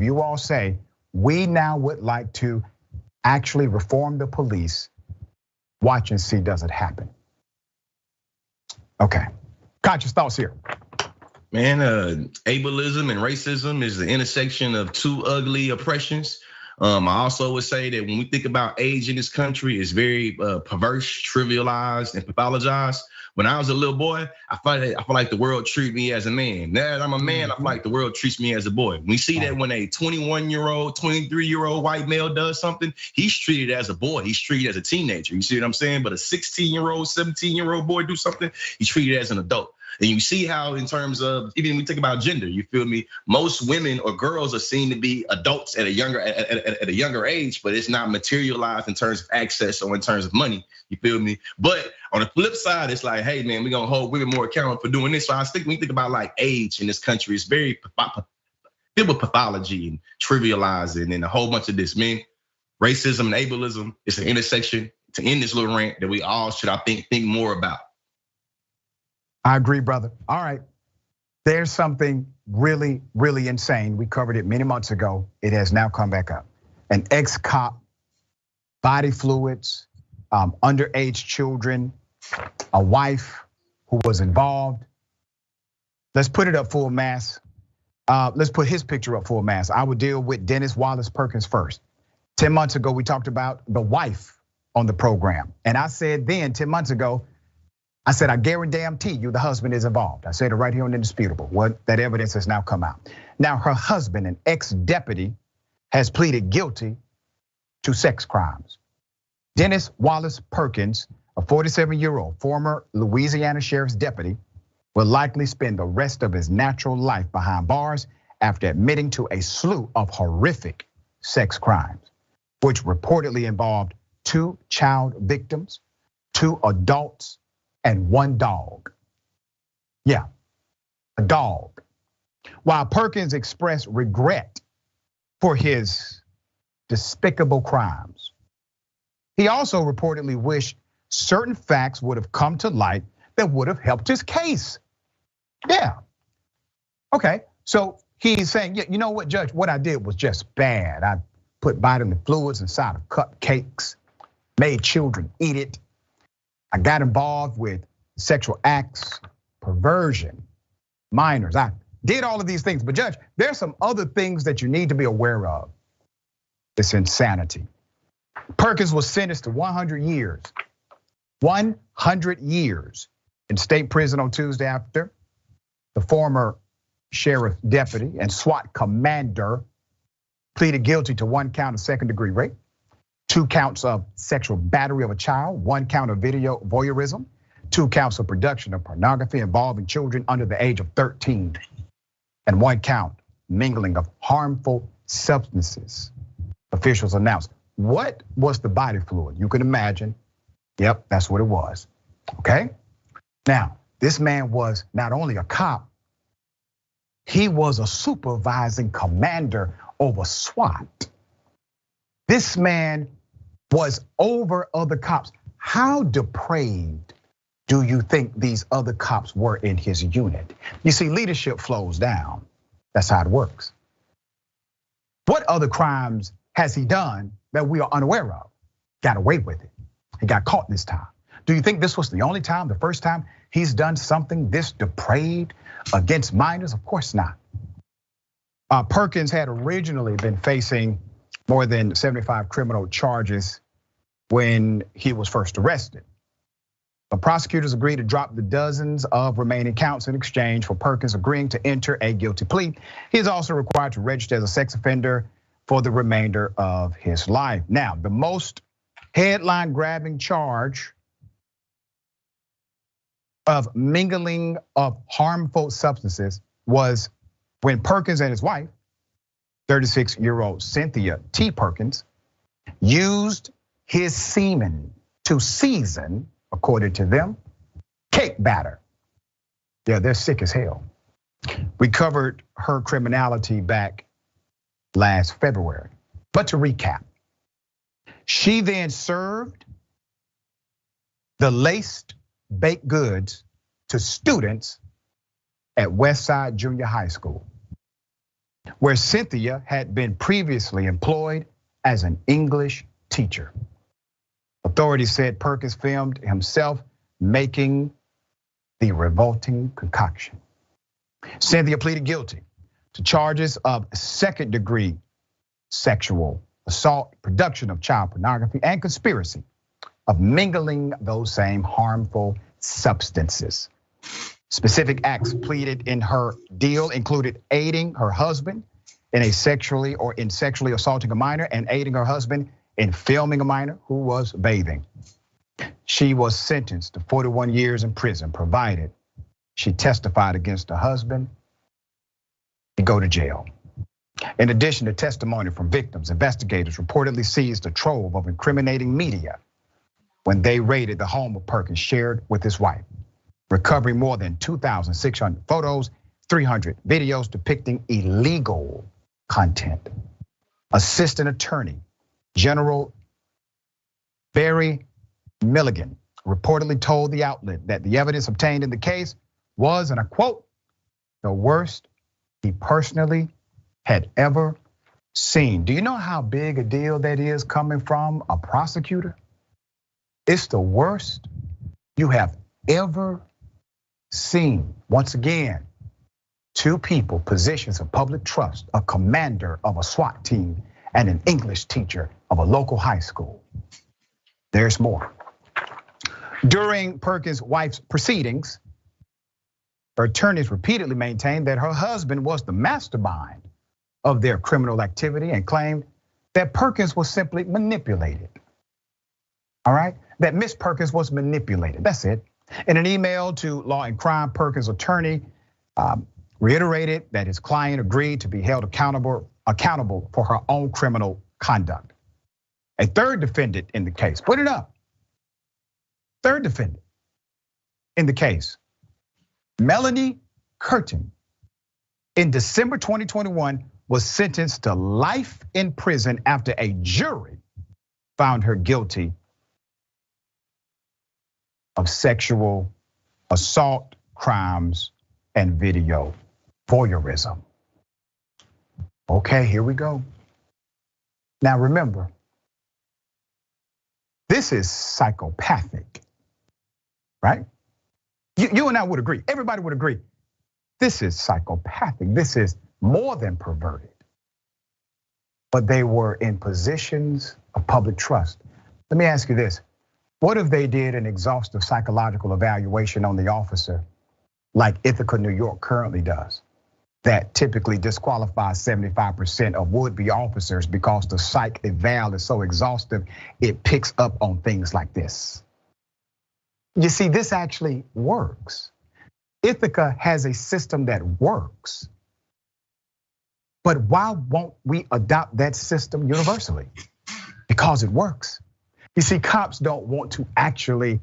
you all say, we now would like to actually reform the police, watch and see, does it happen? Okay, conscious thoughts here. Man, ableism and racism is the intersection of two ugly oppressions. I also would say that when we think about age in this country, it's very perverse, trivialized, and pathologized. When I was a little boy, I feel like the world treated me as a man. Now that I'm a man, I feel like the world treats me as a boy. We see that when a 21-year-old, 23-year-old white male does something, he's treated as a boy. He's treated as a teenager. You see what I'm saying? But a 16-year-old, 17-year-old boy do something, he's treated as an adult. And you see how in terms of, even when we think about gender, you feel me? Most women or girls are seen to be adults at a younger age, but it's not materialized in terms of access or in terms of money, you feel me? But on the flip side, it's like, hey man, we're gonna hold women more accountable for doing this. So I think when you think about like age in this country, it's very filled with pathology and trivializing and a whole bunch of this. Man, racism and ableism, it's an intersection to end this little rant that we all should, I think more about. I agree, brother. All right, there's something really, really insane. We covered it many months ago. It has now come back up. An ex-cop, body fluids, underage children, a wife who was involved. Let's put it up full mass. Let's put his picture up full mass. I would deal with Dennis Wallace Perkins first. 10 months ago, we talked about the wife on the program. And I said then, 10 months ago, I said, I guarantee you the husband is involved. I said it right here on Indisputable. What that evidence has now come out. Now her husband, an ex-deputy, has pleaded guilty to sex crimes. Dennis Wallace Perkins, a 47-year-old former Louisiana sheriff's deputy, will likely spend the rest of his natural life behind bars after admitting to a slew of horrific sex crimes, which reportedly involved 2 child victims, 2 adults, and 1 dog. Yeah, a dog. While Perkins expressed regret for his despicable crimes, he also reportedly wished certain facts would have come to light that would have helped his case. Yeah. Okay, so he's saying, yeah, you know what, Judge, what I did was just bad. I put bodily fluids inside of cupcakes, made children eat it. I got involved with sexual acts, perversion, minors. I did all of these things, but Judge, there's some other things that you need to be aware of. It's insanity. Perkins was sentenced to 100 years. 100 years in state prison on Tuesday after the former sheriff deputy and SWAT commander pleaded guilty to 1 count of second-degree rape, 2 counts of sexual battery of a child, 1 count of video voyeurism, 2 counts of production of pornography involving children under the age of 13, and 1 count mingling of harmful substances. Officials announced. What was the body fluid? You can imagine. Yep, that's what it was. Okay? Now, this man was not only a cop, he was a supervising commander over SWAT. This man was over other cops. How depraved do you think these other cops were in his unit? You see, leadership flows down. That's how it works. What other crimes has he done that we are unaware of? Got away with it. He got caught this time. Do you think this was the only time, the first time he's done something this depraved against minors? Of course not. Perkins had originally been facing more than 75 criminal charges when he was first arrested. But prosecutors agreed to drop the dozens of remaining counts in exchange for Perkins agreeing to enter a guilty plea. He is also required to register as a sex offender for the remainder of his life. Now, the most headline-grabbing charge of mingling of harmful substances was when Perkins and his wife, 36-year-old Cynthia T. Perkins, used his semen to season, according to them, cake batter. Yeah, they're sick as hell. We covered her criminality back last February. But to recap, she then served the laced baked goods to students at Westside Junior High School, where Cynthia had been previously employed as an English teacher. Authorities said Perkins filmed himself making the revolting concoction. Cynthia pleaded guilty to charges of second-degree sexual assault, production of child pornography, and conspiracy of mingling those same harmful substances. Specific acts pleaded in her deal included aiding her husband in sexually assaulting a minor and aiding her husband in filming a minor who was bathing. She was sentenced to 41 years in prison, provided she testified against her husband and go to jail. In addition to testimony from victims, investigators reportedly seized a trove of incriminating media when they raided the home of Perkins shared with his wife, recovering more than 2,600 photos, 300 videos depicting illegal content. Assistant Attorney General Barry Milligan reportedly told the outlet that the evidence obtained in the case was, and I quote, the worst he personally had ever seen. Do you know how big a deal that is coming from a prosecutor? It's the worst you have ever seen. Once again, 2 people, positions of public trust, a commander of a SWAT team and an English teacher of a local high school. There's more. During Perkins' wife's proceedings, her attorneys repeatedly maintained that her husband was the mastermind of their criminal activity and claimed that Perkins was simply manipulated. All right, that Miss Perkins was manipulated, that's it. In an email to Law and Crime, Perkins' attorney reiterated that his client agreed to be held accountable for her own criminal conduct. A third defendant in the case, put it up. Third defendant in the case, Melanie Curtin, in December 2021 was sentenced to life in prison after a jury found her guilty of sexual assault crimes and video voyeurism. Okay, here we go. Now remember, this is psychopathic, right? You and I would agree, everybody would agree. This is psychopathic, this is more than perverted. But they were in positions of public trust. Let me ask you this. What if they did an exhaustive psychological evaluation on the officer like Ithaca, New York currently does? That typically disqualifies 75% of would-be officers because the psych eval is so exhaustive, it picks up on things like this. You see, this actually works. Ithaca has a system that works. But why won't we adopt that system universally? Because it works. You see, cops don't want to actually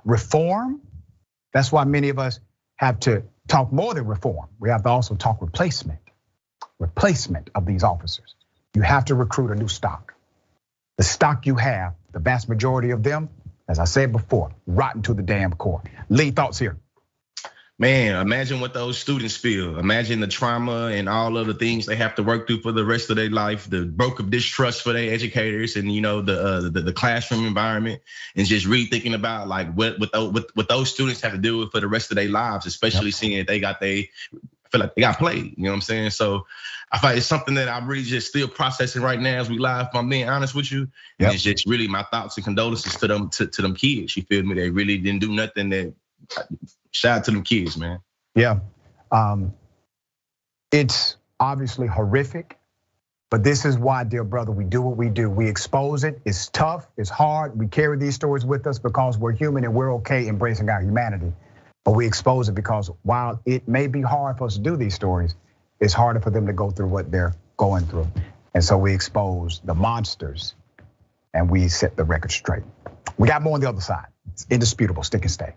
reform. That's why many of us have to talk more than reform. We have to also talk replacement of these officers. You have to recruit a new stock. The stock you have, the vast majority of them, as I said before, rotten to the damn core. Lee, thoughts here? Man, imagine what those students feel. Imagine the trauma and all of the things they have to work through for the rest of their life, the broken distrust for their educators, and the classroom environment, and just really thinking about like what those students have to deal with for the rest of their lives, especially seeing that they feel like they got played. You know what I'm saying? So I feel like it's something that I'm really just still processing right now as we live. If I'm being honest with you, and it's just really my thoughts and condolences to them kids. You feel me? They really didn't do nothing that. Shout out to them kids, man. Yeah, it's obviously horrific, but this is why, dear brother, we do what we do. We expose it. It's tough, it's hard. We carry these stories with us because we're human and we're okay embracing our humanity. But we expose it because while it may be hard for us to do these stories, it's harder for them to go through what they're going through. And so we expose the monsters and we set the record straight. We got more on the other side. It's indisputable, stick and stay.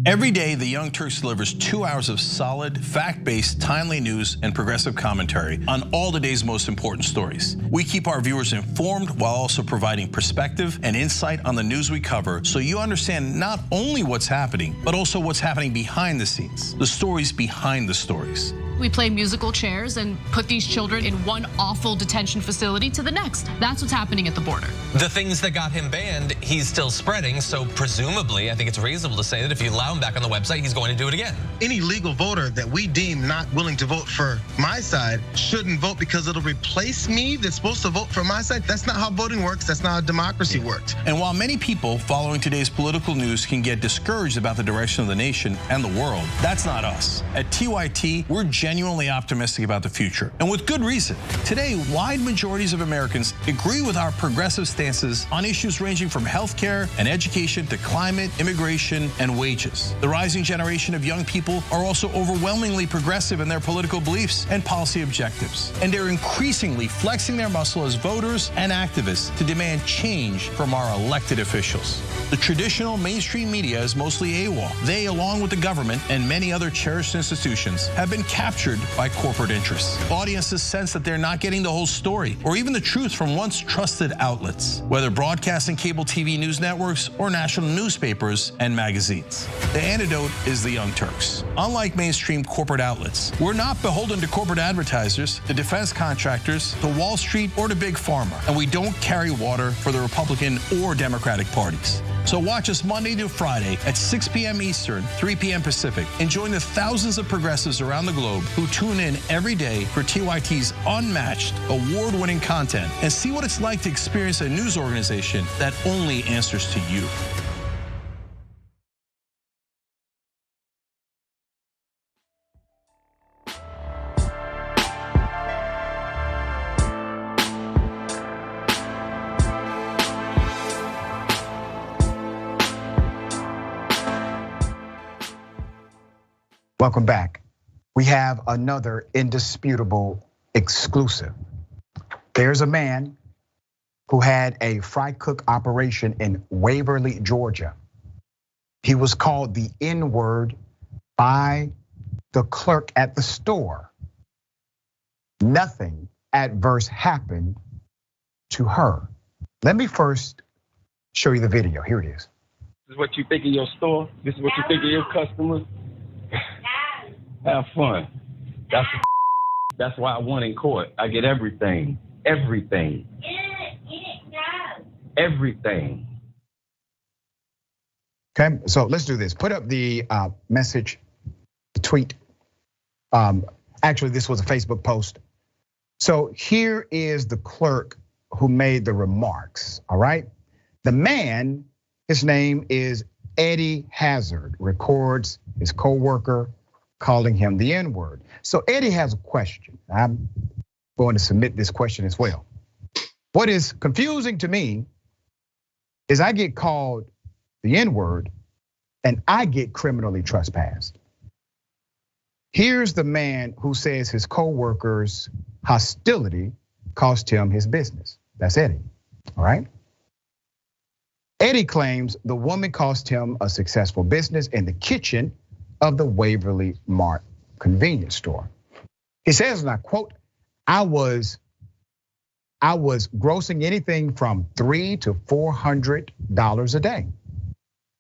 Every day, the Young Turks delivers 2 hours of solid, fact-based, timely news and progressive commentary on all the day's most important stories. We keep our viewers informed while also providing perspective and insight on the news we cover, so you understand not only what's happening, but also what's happening behind the scenes, the stories behind the stories. We play musical chairs and put these children in one awful detention facility to the next. That's what's happening at the border. The things that got him banned, he's still spreading. So presumably, I think it's reasonable to say that if you allow him back on the website, he's going to do it again. Any legal voter that we deem not willing to vote for my side shouldn't vote because it'll replace me that's supposed to vote for my side. That's not how voting works. That's not how democracy works. And while many people following today's political news can get discouraged about the direction of the nation and the world, that's not us. At TYT, we're genuinely optimistic about the future, and with good reason. Today, wide majorities of Americans agree with our progressive stances on issues ranging from healthcare and education to climate, immigration, and wages. The rising generation of young people are also overwhelmingly progressive in their political beliefs and policy objectives, and they're increasingly flexing their muscle as voters and activists to demand change from our elected officials. The traditional mainstream media is mostly AWOL. They, along with the government and many other cherished institutions, have been captured by corporate interests. Audiences sense that they're not getting the whole story or even the truth from once trusted outlets, whether broadcasting cable TV news networks or national newspapers and magazines. The antidote is the Young Turks. Unlike mainstream corporate outlets, we're not beholden to corporate advertisers, to defense contractors, to Wall Street, or to Big Pharma, and we don't carry water for the Republican or Democratic parties. So watch us Monday to Friday at 6 p.m. Eastern, 3 p.m. Pacific, and join the thousands of progressives around the globe who tune in every day for TYT's unmatched, award-winning content and see what it's like to experience a news organization that only answers to you. Welcome back. We have another indisputable exclusive. There's a man who had a fry cook operation in Waverly, Georgia. He was called the N-word by the clerk at the store. Nothing adverse happened to her. Let me first show you the video. Here it is. This is what you think of your store. This is what you think of your customers. Have fun. That's why I won in court. I get everything. Everything. Everything. Okay, so let's do this. Put up the message, the tweet. Actually, this was a Facebook post. So here is the clerk who made the remarks, all right? The man, his name is Eddie Hazard, records his coworker calling him the N-word. So Eddie has a question. I'm going to submit this question as well. What is confusing to me is I get called the N-word and I get criminally trespassed. Here's the man who says his coworker's hostility cost him his business. That's Eddie, all right? Eddie claims the woman cost him a successful business in the kitchen of the Waverly Mart convenience store. He says, and I quote, I was grossing anything from $300 to $400 a day,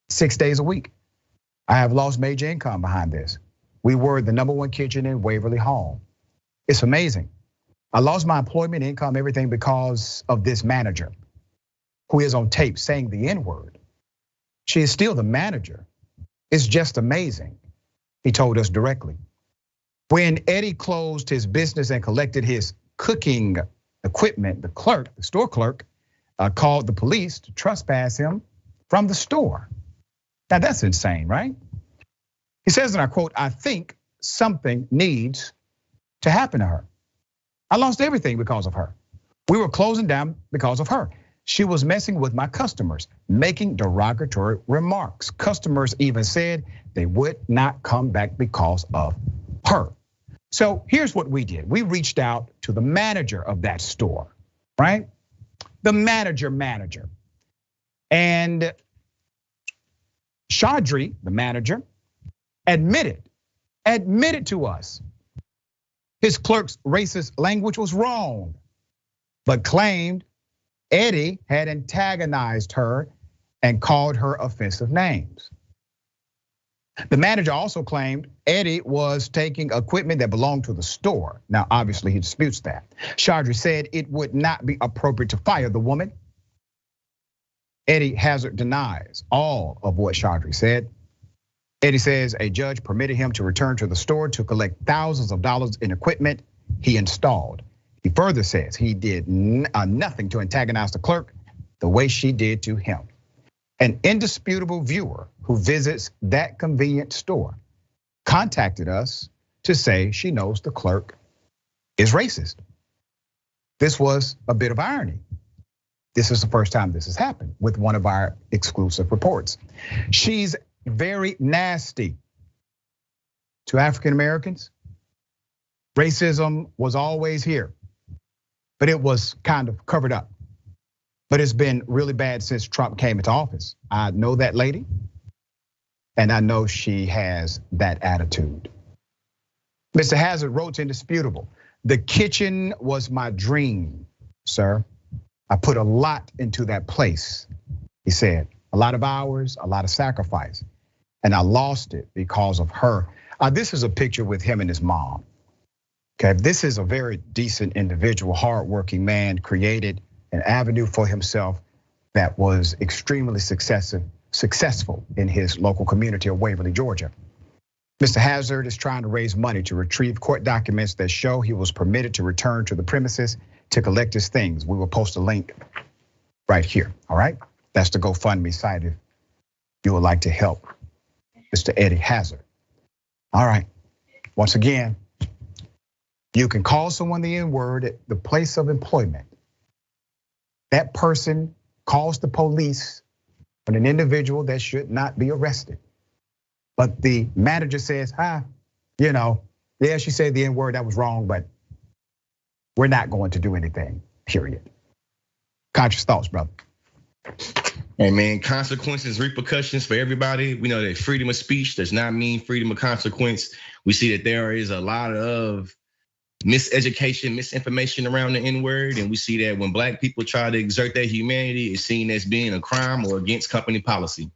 6 days a week. I have lost major income behind this. We were the #1 kitchen in Waverly Hall. It's amazing. I lost my employment, income, everything because of this manager who is on tape saying the N-word. She is still the manager. It's just amazing, he told us directly. When Eddie closed his business and collected his cooking equipment, the store clerk, called the police to trespass him from the store. Now that's insane, right? He says, and I quote, I think something needs to happen to her. I lost everything because of her. We were closing down because of her. She was messing with my customers, making derogatory remarks. Customers even said they would not come back because of her. So here's what we did. We reached out to the manager of that store, right? The manager. And Chaudhry, the manager, admitted to us his clerk's racist language was wrong, but claimed Eddie had antagonized her and called her offensive names. The manager also claimed Eddie was taking equipment that belonged to the store. Now, obviously, he disputes that. Chaudhry said it would not be appropriate to fire the woman. Eddie Hazard denies all of what Chaudhry said. Eddie says a judge permitted him to return to the store to collect thousands of dollars in equipment he installed. He further says he did nothing to antagonize the clerk the way she did to him. An indisputable viewer who visits that convenience store contacted us to say she knows the clerk is racist. This was a bit of irony. This is the first time this has happened with one of our exclusive reports. She's very nasty to African Americans. Racism was always here, but it was kind of covered up. But it's been really bad since Trump came into office. I know that lady, and I know she has that attitude. Mr. Hazard wrote indisputable. The kitchen was my dream, sir. I put a lot into that place, he said. A lot of hours, a lot of sacrifice. And I lost it because of her. This is a picture with him and his mom. Okay, this is a very decent individual, hardworking man, created an avenue for himself that was extremely successful in his local community of Waverly, Georgia. Mr. Hazard is trying to raise money to retrieve court documents that show he was permitted to return to the premises to collect his things. We will post a link right here, all right? That's the GoFundMe site if you would like to help Mr. Eddie Hazard. All right, once again, you can call someone the N-word at the place of employment. That person calls the police on an individual that should not be arrested. But the manager says, yeah, she said the N-word, that was wrong, but we're not going to do anything, period. Conscious thoughts, brother. Hey man, consequences, repercussions for everybody. We know that freedom of speech does not mean freedom of consequence. We see that there is a lot of miseducation, misinformation around the N-word. And we see that when Black people try to exert their humanity, it's seen as being a crime or against company policy.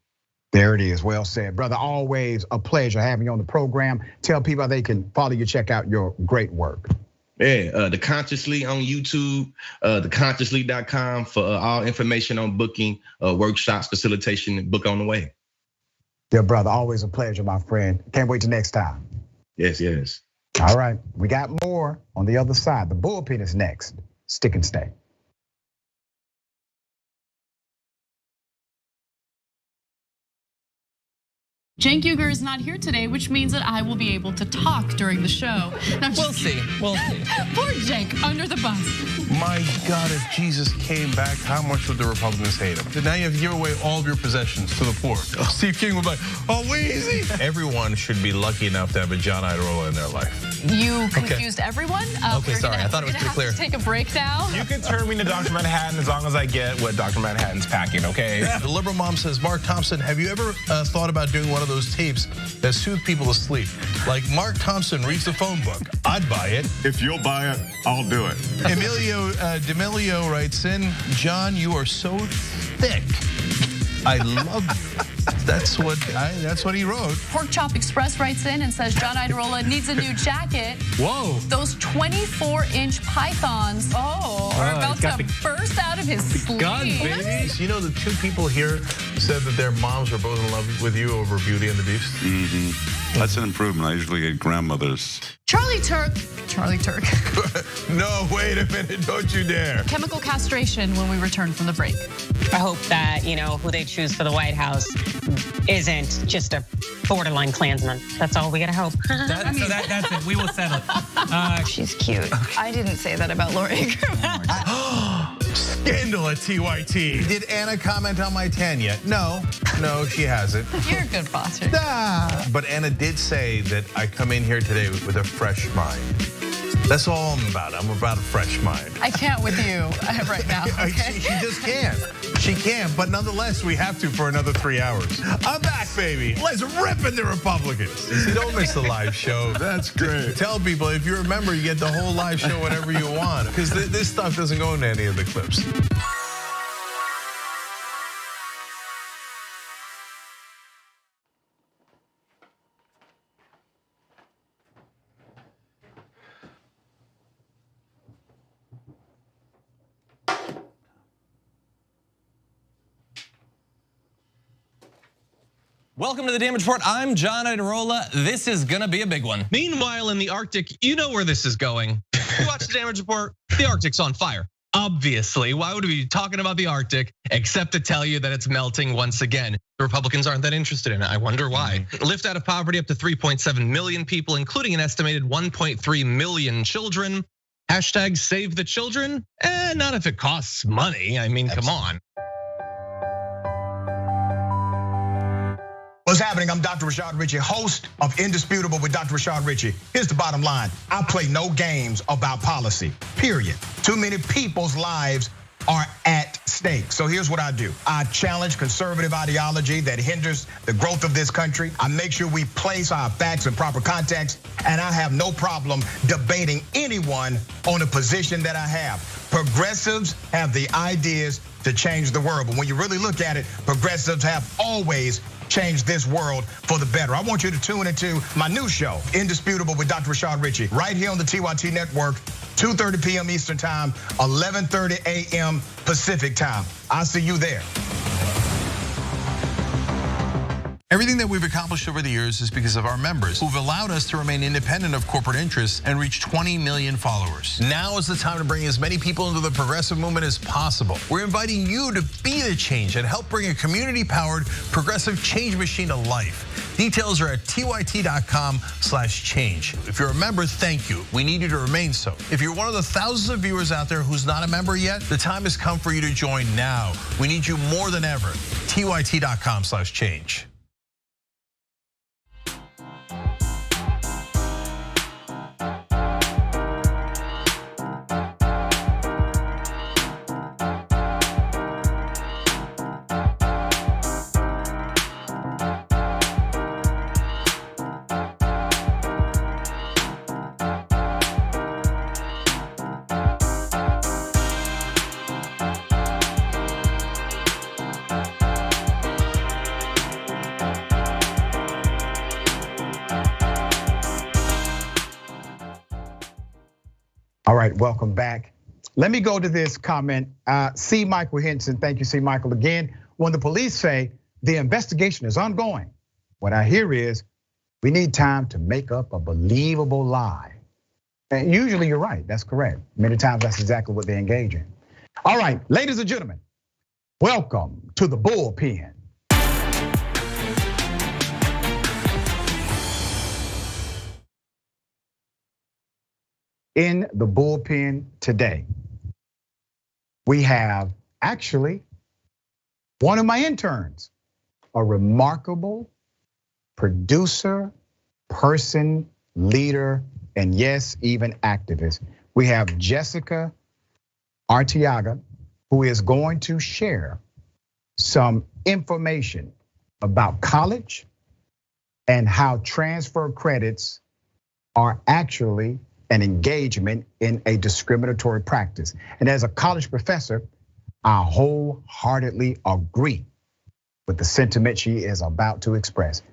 There it is, well said. Brother, always a pleasure having you on the program. Tell people how they can follow you, check out your great work. Yeah, The Consciously on YouTube, theconsciously.com for all information on booking, workshops, facilitation, book on the way. Dear brother, always a pleasure, my friend. Can't wait till next time. Yes, yes. All right, we got more on the other side. The bullpen is next. Stick and stay. Cenk Uygur is not here today, which means that I will be able to talk during the show. Now, We'll see. Poor Cenk under the bus. My God, if Jesus came back, how much would the Republicans hate him? Now you have to give away all of your possessions to the poor. Steve King would be like, oh, Weezy. Everyone should be lucky enough to have a John Iadarola in their life. You confused everyone. Okay, sorry, I thought it was pretty clear. Take a break now. You can turn me to Dr. Manhattan as long as I get what Dr. Manhattan's packing, okay? The liberal mom says, Mark Thompson, have you ever thought about doing one of those tapes that soothe people to sleep? Like Mark Thompson reads the phone book. I'd buy it. If you'll buy it, I'll do it. Emilio D'Amelio writes in, John, you are so thick. I love you. That's what he wrote. Pork Chop Express writes in and says John Iadarola needs a new jacket. Whoa. Those 24-inch pythons are about to burst out of his sleeve. Gun, baby. You know, the two people here said that their moms were both in love with you over Beauty and the Beast. Mm-hmm. That's an improvement. I usually get grandmothers. Charlie Turk. No, wait a minute, don't you dare. Chemical castration when we return from the break. I hope that, who they choose for the White House isn't just a borderline Klansman. That's all we gotta hope. That's it, we will settle it. She's cute. I didn't say that about Laura Ingraham. Scandal at TYT. Did Anna comment on my tan yet? No, she hasn't. You're a good boss. But Anna did say that I come in here today with a fresh mind. That's all I'm about. I'm about a fresh mind. I can't with you right now. Okay? She just can't. She can't, but nonetheless, we have to for another 3 hours. I'm back, baby. Let's rip into Republicans. See, don't miss the live show. That's great. Tell people, if you're a member, you get the whole live show whenever you want, because this stuff doesn't go into any of the clips. Welcome to the Damage Report. I'm John Iadarola. This is gonna be a big one. Meanwhile, in the Arctic, you know where this is going. You watch the Damage Report, the Arctic's on fire. Obviously, why would we be talking about the Arctic except to tell you that it's melting once again? The Republicans aren't that interested in it. I wonder why. Lift out of poverty up to 3.7 million people, including an estimated 1.3 million children. Hashtag save the children? Not if it costs money. I mean, come on. What's happening? I'm Dr. Rashad Richey, host of Indisputable with Dr. Rashad Richey. Here's the bottom line. I play no games about policy, period. Too many people's lives are at stake. So here's what I do. I challenge conservative ideology that hinders the growth of this country. I make sure we place our facts in proper context, and I have no problem debating anyone on a position that I have. Progressives have the ideas to change the world, but when you really look at it, progressives have always changed this world for the better. I want you to tune into my new show, Indisputable with Dr. Rashad Richey, right here on the TYT Network, 2:30 p.m. Eastern Time, 11:30 a.m. Pacific Time. I'll see you there. Everything that we've accomplished over the years is because of our members who've allowed us to remain independent of corporate interests and reach 20 million followers. Now is the time to bring as many people into the progressive movement as possible. We're inviting you to be the change and help bring a community-powered progressive change machine to life. Details are at tyt.com/change. If you're a member, thank you. We need you to remain so. If you're one of the thousands of viewers out there who's not a member yet, the time has come for you to join now. We need you more than ever. tyt.com/change. right, welcome back. Let me go to this comment. C. Michael Henson, thank you, C. Michael, again. When the police say the investigation is ongoing, what I hear is we need time to make up a believable lie. And usually you're right, that's correct. Many times that's exactly what they engage in. All right, ladies and gentlemen, welcome to the bullpen. In the bullpen today, we have actually one of my interns, a remarkable producer, person, leader, and yes, even activist. We have Jessica Arteaga, who is going to share some information about college and how transfer credits are actually an engagement in a discriminatory practice. And as a college professor, I wholeheartedly agree with the sentiment she is about to express.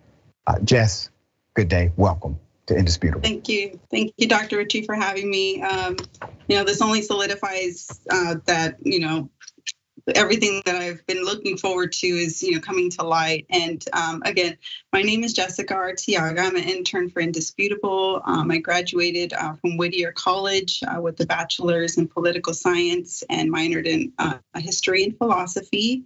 Jess, good day, welcome to Indisputable. Thank you, Dr. Ritchie, for having me. This only solidifies that everything that I've been looking forward to is coming to light. And again, my name is Jessica Arteaga. I'm an intern for Indisputable. I graduated from Whittier College with a bachelor's in political science and minored in history and philosophy.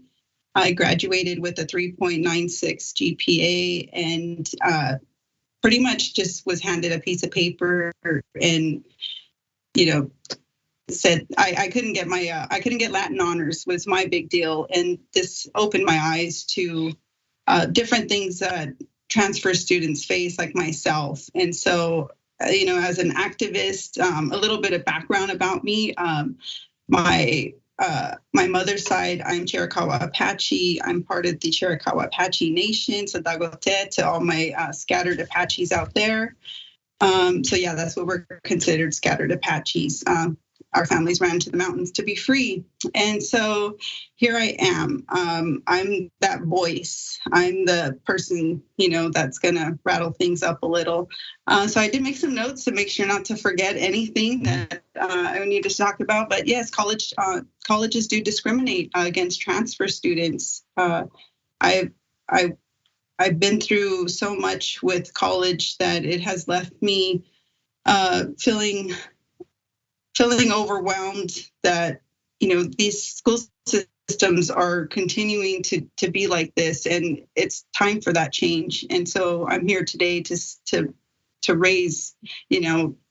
I graduated with a 3.96 GPA and pretty much just was handed a piece of paper and said I couldn't get Latin honors was my big deal, and this opened my eyes to different things that transfer students face, like myself. And so, as an activist, a little bit of background about me. My mother's side, I'm Chiricahua Apache. I'm part of the Chiricahua Apache Nation, so Dagote to all my scattered Apaches out there. So yeah, that's what we're considered, scattered Apaches. Our families ran to the mountains to be free. And so here I am. I'm that voice. I'm the person, that's gonna rattle things up a little. So I did make some notes to make sure not to forget anything that I need to talk about. But yes, colleges do discriminate against transfer students. I've been through so much with college that it has left me feeling overwhelmed that these school systems are continuing to be like this, and it's time for that change. And so I'm here today to raise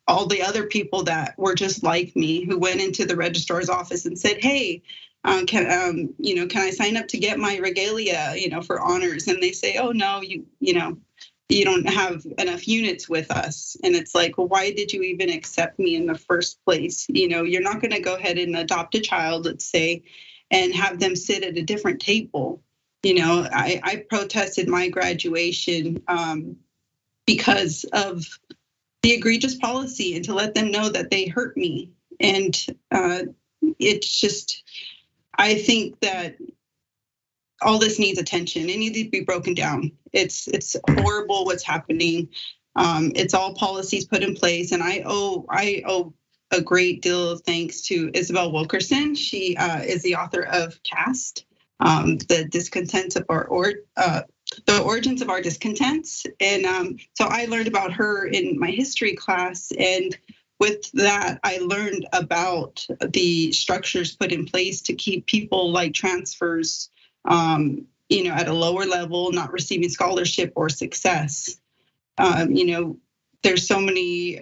all the other people that were just like me, who went into the registrar's office and said, hey, can I sign up to get my regalia for honors? And they say, oh no, you don't have enough units with us. And it's like, well, why did you even accept me in the first place? You're not gonna go ahead and adopt a child, let's say, and have them sit at a different table. I protested my graduation because of the egregious policy, and to let them know that they hurt me. And it's just, I think that all this needs attention. It needs to be broken down. It's horrible what's happening. It's all policies put in place, and I owe a great deal of thanks to Isabel Wilkerson. She is the author of Caste, the discontents of the origins of our discontents. And so I learned about her in my history class, and with that, I learned about the structures put in place to keep people like transfers at a lower level, not receiving scholarship or success. There's so many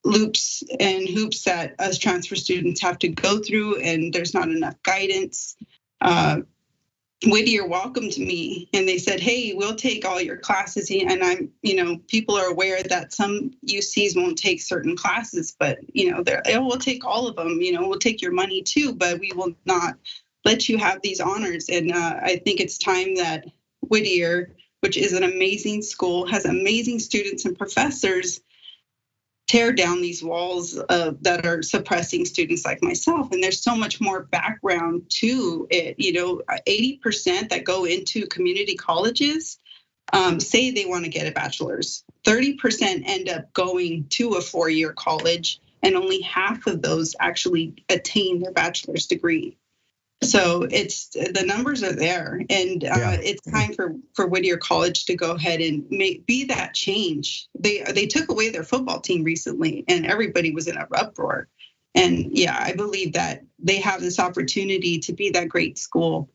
loops and hoops that us transfer students have to go through, and there's not enough guidance. Whittier welcomed me, and they said, hey, we'll take all your classes. And people are aware that some UCs won't take certain classes, but we'll take all of them. We'll take your money too, but we will not let you have these honors. And I think it's time that Whittier, which is an amazing school, has amazing students and professors, tear down these walls that are suppressing students like myself. And there's so much more background to it. 80% that go into community colleges say they want to get a bachelor's. 30% end up going to a 4-year college. and only half of those actually attain their bachelor's degree. So the numbers are there, and it's time for Whittier College to go ahead and be that change. They took away their football team recently, and everybody was in an uproar. And I believe that they have this opportunity to be that great school.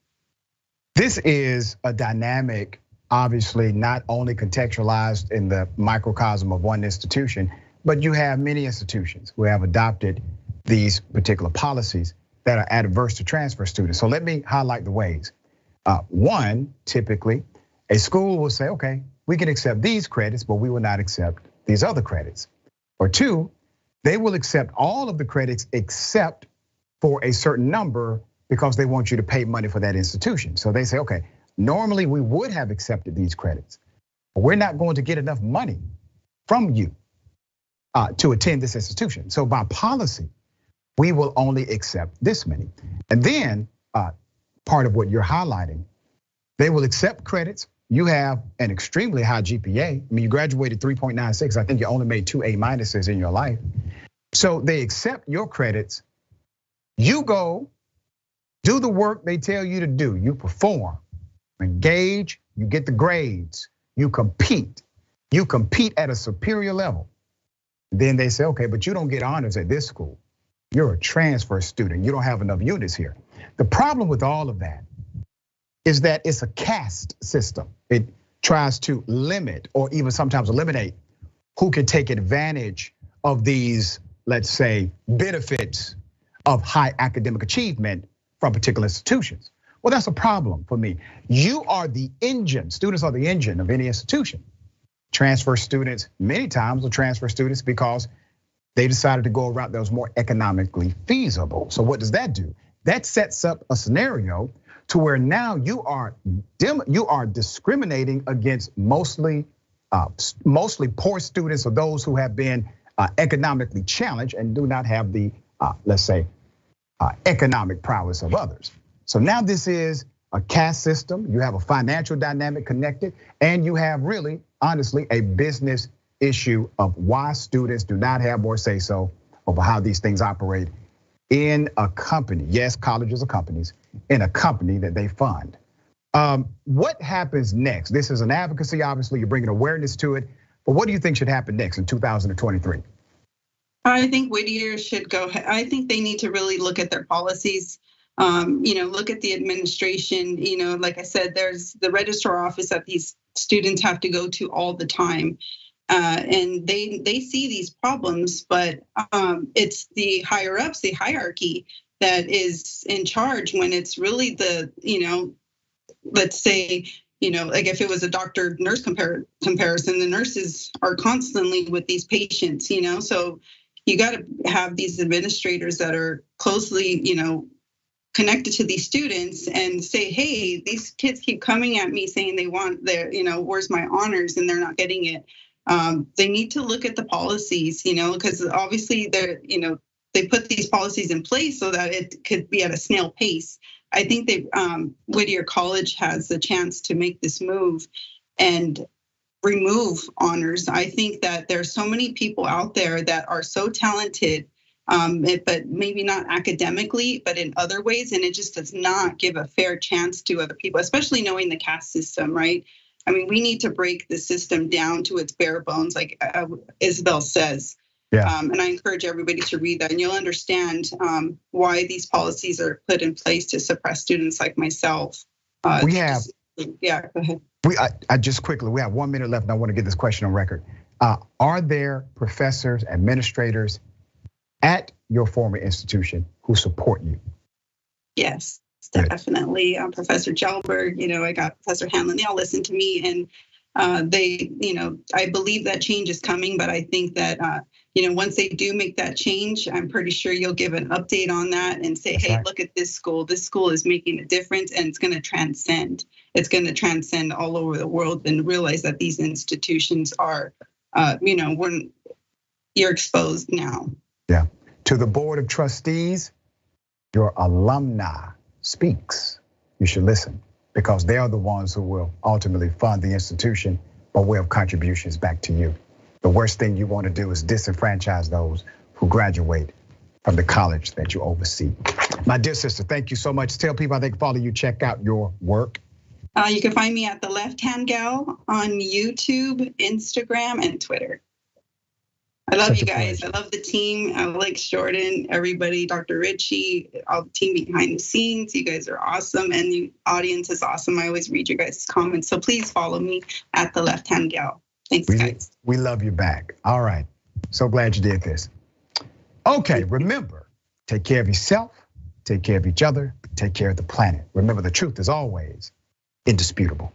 This is a dynamic, obviously not only contextualized in the microcosm of one institution, but you have many institutions who have adopted these particular policies that are adverse to transfer students. So let me highlight the ways. One, typically, a school will say, okay, we can accept these credits, but we will not accept these other credits. Or two, they will accept all of the credits except for a certain number because they want you to pay money for that institution. So they say, okay, normally we would have accepted these credits, but we're not going to get enough money from you to attend this institution. So by policy, we will only accept this many. And then part of what you're highlighting, they will accept credits. You have an extremely high GPA. I mean, you graduated 3.96. I think you only made 2 A minuses in your life. So they accept your credits. You go do the work they tell you to do. You perform, engage, you get the grades, you compete at a superior level. Then they say, okay, but you don't get honors at this school. You're a transfer student. You don't have enough units here. The problem with all of that is that it's a caste system. It tries to limit or even sometimes eliminate who can take advantage of these, let's say, benefits of high academic achievement from particular institutions. Well, that's a problem for me. You are the engine, students are the engine of any institution. Transfer students, many times will transfer students because they decided to go a route that was more economically feasible. So what does that do? That sets up a scenario to where now you are discriminating against mostly poor students or those who have been economically challenged and do not have the, let's say, economic prowess of others. So now this is a caste system. You have a financial dynamic connected, and you have really, honestly, a business issue of why students do not have more say so over how these things operate in a company. Yes, colleges are companies, in a company that they fund. What happens next? This is an advocacy, obviously, you're bringing awareness to it, but what do you think should happen next in 2023? I think Whittier should go, I think they need to really look at their policies. Look at the administration, like I said, there's the registrar office that these students have to go to all the time. And they see these problems, but it's the higher ups, the hierarchy that is in charge when it's really the, let's say, like if it was a doctor-nurse comparison, the nurses are constantly with these patients, so you got to have these administrators that are closely, connected to these students and say, hey, these kids keep coming at me saying they want their, where's my honors, and they're not getting it. They need to look at the policies, because obviously they're, they put these policies in place so that it could be at a snail pace. I think Whittier College has the chance to make this move and remove honors. I think that there's so many people out there that are so talented, but maybe not academically, but in other ways, and it just does not give a fair chance to other people, especially knowing the caste system, right? I mean, we need to break the system down to its bare bones, like Isabel says. Yeah. And I encourage everybody to read that, and you'll understand why these policies are put in place to suppress students like myself. Go ahead. I just quickly, we have 1 minute left, and I want to get this question on record. Are there professors, administrators at your former institution who support you? Yes, definitely. Professor Gelberg, I got Professor Hanlon, they all listen to me, and they, I believe that change is coming, but I think that, once they do make that change, I'm pretty sure you'll give an update on that and say, hey, look at this school. This school is making a difference, and it's gonna transcend. It's gonna transcend all over the world, and realize that these institutions are, you're exposed now. Yeah, to the board of trustees, your alumni speaks. You should listen, because they are the ones who will ultimately fund the institution by way of contributions back to you. The worst thing you want to do is disenfranchise those who who graduate from the college that you oversee. My dear sister, thank you so much. Tell people how they can follow you, check out your work. You can find me at The Left Hand Gal on YouTube, Instagram, and Twitter. I love you guys. I love the team. I like Jordan, everybody, Dr. Richie, all the team behind the scenes. You guys are awesome, and the audience is awesome. I always read your guys' comments, so please follow me at The Left Hand Gal. Thanks, guys. We love you back. All right. So glad you did this. Okay, remember, take care of yourself, take care of each other, take care of the planet. Remember, the truth is always indisputable.